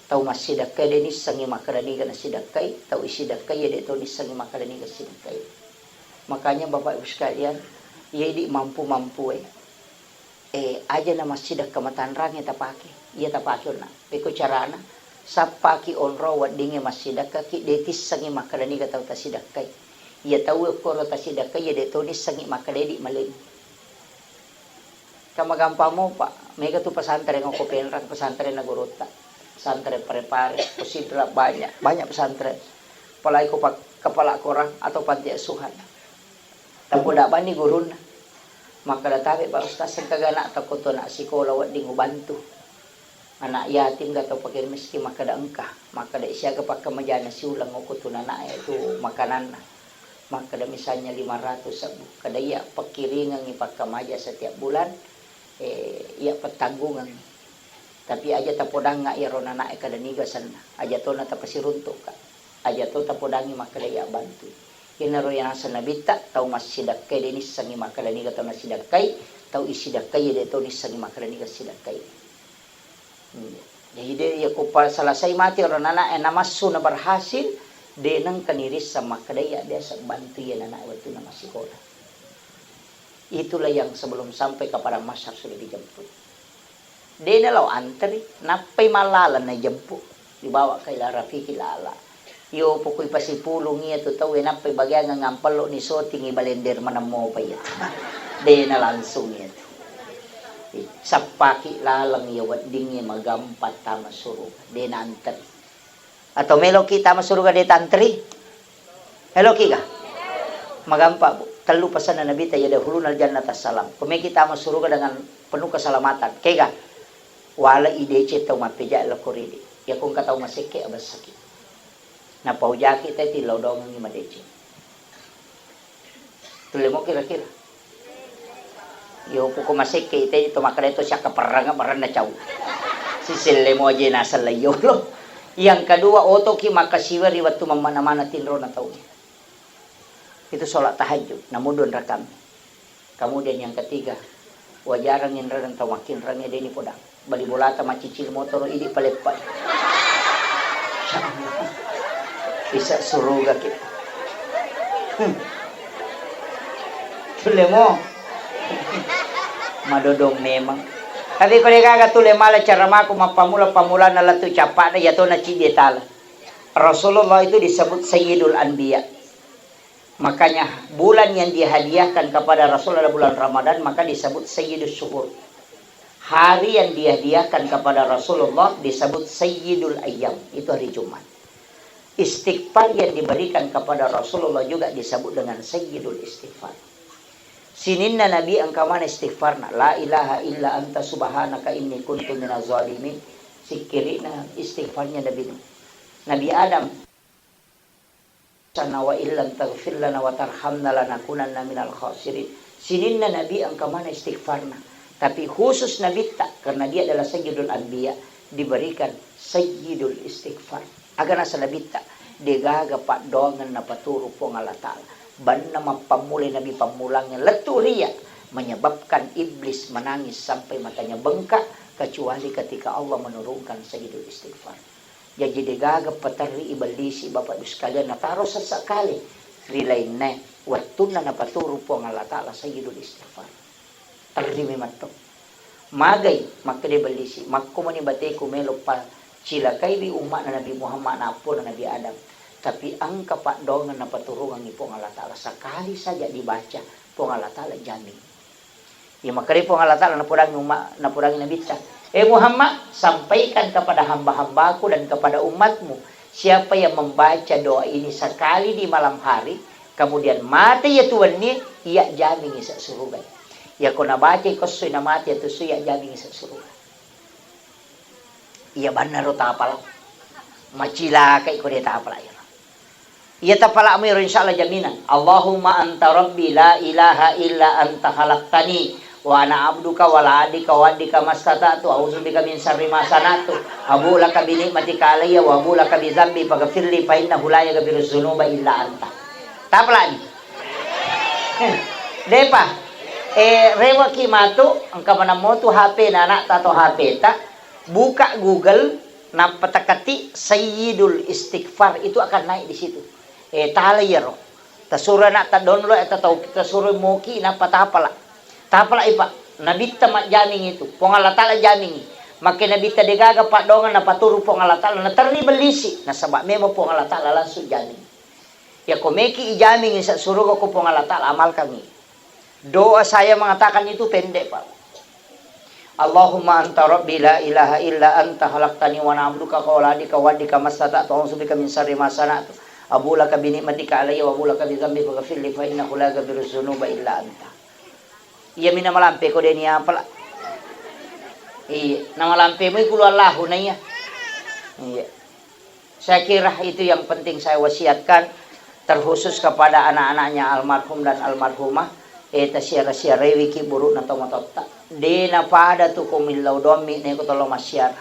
tau masidakai dia ni sangi makaraniga na sidakai, tau isidakai ya dia tau ni sangi makaraniga sidakai. Makanya Bapak Ibu sekalian, ia di mampu-mampu aja na masidak kamataan rang ita pake. Ia ta pake na. Iko carana sa paki onro wadinge masidak kaki detis sangi makaraniga tau tasidakai. Ia tahu ko tasidakai ya dia tau ni sangi makaredi malin. Kamagampang mo pa, may katu pesantren ng kopenrang, pesantren na gurota, pesantren pare-pare, posidra banyak pesantren. Palay ko pag kapala korang atau panti asuhan. Tapo dapat ni guru na. Maka databi pa ustaz ang kagana takot to na sikola wat ding ubantu. Anak yatim gato pakin meski makadaangka, maka da siya kapag kamajana si ulang ko to na itu makanan na. Maka da misalnya 500 sabu kadaya pakiringan ipagkamaja setiap bulan. Iya petanggungan. Tapi aja tapodang nga irona na kadaniga sana. Aja to na tapasirunto ka. Aja to tapodangi makadaya bantu. Kinaro yang sana bita tau masidakai denis sangi makadaniga tau nasidakai tau isidakai de to ni sangi makadaniga sidakai. Jadi dia kupa selesai mati orang anak namasu na berhasil de nang kaniris sama kadaya dia bantu ya anak waktu nama sekolah. Itulah yang sebelum sampai kepada masyar sudah dijemput. Dia nalau antri, napai malalan na jemput. Dibawa ke ila Rafiki lala. Yo pokoknya pasi pulung iya tu tahu napai bagian ngampalo ni soting ibalender mana mau pa iya. Dia na langsung iya tu. Sapaki lalang iya wading iya magampat tama suruga. Dia na antri. Atau melo kita masuruga dia tantri. Hello kika. Magampa bu. Telu pesan Nabi ta ya dahulu al jannata salam. Kami kita masuk surga dengan penuh keselamatan. Kega wala idece tau mapeja la koridi. Ya kung kataw masike abas sakit. Na paujaki ta ti lodong ni madece. Tule mo kira-kira. Yo puko masike ite ito makaleto siya kaparanga maran na chaw. Sisile mo aja nasa layolo. Yang kedua otoki makasiwari waktu mamana-mana tinro na tau. Itu sholat tahajud, namudon rakam. Kemudian yang ketiga, wajarang yang dan tawakin rangnya deni podang. Bali bolata macicil motor ini palepai. Bisa suruga kita. Tule mo. Madodong memang. Tapi kalau kagak tule mala cara maku mapamula na latu capak na yato na cidetala. Rasulullah itu disebut Sayyidul Anbiya. Makanya bulan yang dihadiahkan kepada Rasulullah bulan Ramadan maka disebut Sayyidus Syuhur. Hari yang dihadiahkan kepada Rasulullah disebut Sayyidul Ayyam. Itu hari Jumat. Istighfar yang diberikan kepada Rasulullah juga disebut dengan Sayyidul Istighfar. Sininna Nabi angkaman istighfarna. La ilaha illa anta subhanaka inni kuntu minaz zalimin. Sikirina istighfarnya Nabi. Nabi Adam sana wa illam taghfir lana wa tarhamna lanakunanna minal khasirin. Sininna Nabi angka mana istighfarna. Tapi khusus Nabi tak, karena dia adalah Sayyidul Anbiya, diberikan Sayyidul Istighfar. Agar nasa Nabi tak, degaga pak dongan na paturu po ng Allah Ta'ala. Banna mapamuli Nabi pamulangnya leturia, menyebabkan iblis menangis sampai matanya bengkak, kecuali ketika Allah menurunkan Sayyidul Istighfar. Jadi degaga patari ibalisi Bapak Ibu sekalian nataro sesekali rilay na waktu na napaturo po ang Allah Ta'ala Sayyidul Istighfar. Tarimi mato. Magay makadibalisi makkumani bate kumelo pa sila kay di umat na Nabi Muhammad na po na Nabi Adam. Tapi ang kapadongan na paturungan ni po ang Allah Ta'ala sakali saja dibaca po ang Allah Ta'ala jamin. Ya makari po ang Allah Ta'ala napurang Nabi ta. Muhammad, sampaikan kepada hamba-hambaku dan kepada umatmu. Siapa yang membaca doa ini sekali di malam hari, kemudian mati ya Tuhan ni, ia jamin isa surga. Ya kau nabaca ko suy na mati itu suy ia jamin isa surga. Ia benar tapal. Macila kay ko dia tapal ya. Ia tapala mo insyaallah jaminan. Allahumma anta rabbi la ilaha illa anta khalaqtani wa ana abduka wala adika wa adika mastata'tu a'udzubika min syarri ma sana'tu abu laka bi ni'matika alayya wa abu laka bi dzambi faghfirli fa innahu la yaghfiru dzunuba illa anta. Taplan. Depa rewa kimato ang kamanamoto HP na anak tato HP ta buka Google na patakati Sayyidul Istighfar itu akan naik di situ. Talayero. Tasura na ta download eta tau kita suruh moki na patapala. Tapala ipa nabita mat jaming itu. Pongalatala jaming. Makin nabita degaga pa dongan na paturu pongalatala na terlibelisi na sabak memo pongalatala langsung jaming. Ya komeki ijaming sa suruh ko pongalatala amal kami. Doa saya mengatakan itu pendek, Pak. Allahumma anta rabbi la ilaha illa anta khalaqtani wa ana abduka qawladika wa adika mastata'tu a'udzubika min syarri ma sana'tu abu laka bi ni'matika alayya wa abu laka bi dzambi faghfirli fa innahu la yaghfiru dzunuba illa anta. Iya mina malampe ko deni apa lah. Iya, nama lampe mo ikulo Allah na iya. Iya. Saya kira itu yang penting saya wasiatkan terkhusus kepada anak-anaknya almarhum dan almarhumah. Eta siara-siara wiki buruk na tomatota. De na pada tu kumilaw domi ne ko tolo masyara.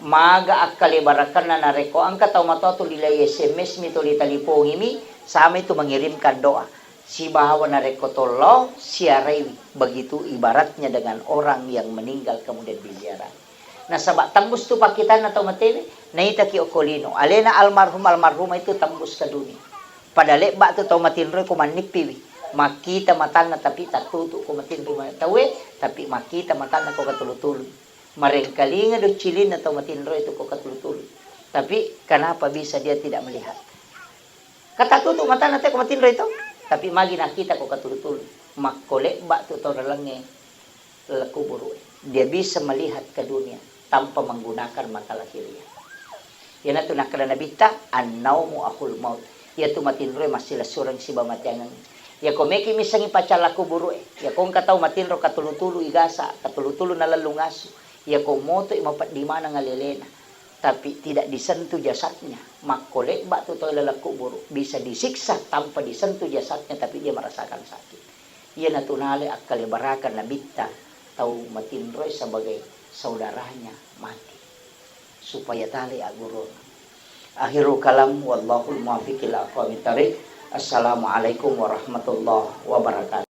Maga akali barakan na nareko ang katomatoto lilay SMS mi tuli talipong imi sama itu mengirimkan doa. Si bahawa nareko tolo siarewi. Begitu ibaratnya dengan orang yang meninggal kemudian biziarah. Nah sabak tembus tu pakitan atau materi naita ki okolino. Alena almarhumah itu tembus ke dunia. Pada lebak tu tomatin roy kumanipiwi. Makita matana tapi tak tutu kumatin rumah tawe tapi makita matana ko katulutulu. Marengkalinga do cilin atau matin roy itu ko katulutulu. Tapi kenapa bisa dia tidak melihat? Kata tutu matana te ko matin roy itu. Tapi magi nakita ko katulutulu. Makolek bak tu toralange lekuburu. Dia bisa melihat ke dunia tanpa menggunakan mata lahiriah. Yan ato nakala nabita annaumu akhul maut. Ya tu matin roy masih surang si bamatyangan. Ya komeki misang ipacala kuburu ya kung kataw matinro katulutulu igasa katulutulu na lalungaso ya kung moto imapat di mana ngalelena tapi tidak disentuh jasadnya makolek ba to lalakuburu bisa disiksa tanpa disentuh jasadnya tapi dia merasakan sakit. Ia natunale akkalibarakan nabita tau matinro sebagai saudaranya mati supaya tali agurun. Akhirul kalam wallahul muwaffiq ila aqwamit thariq. Assalamualaikum warahmatullahi wabarakatuh.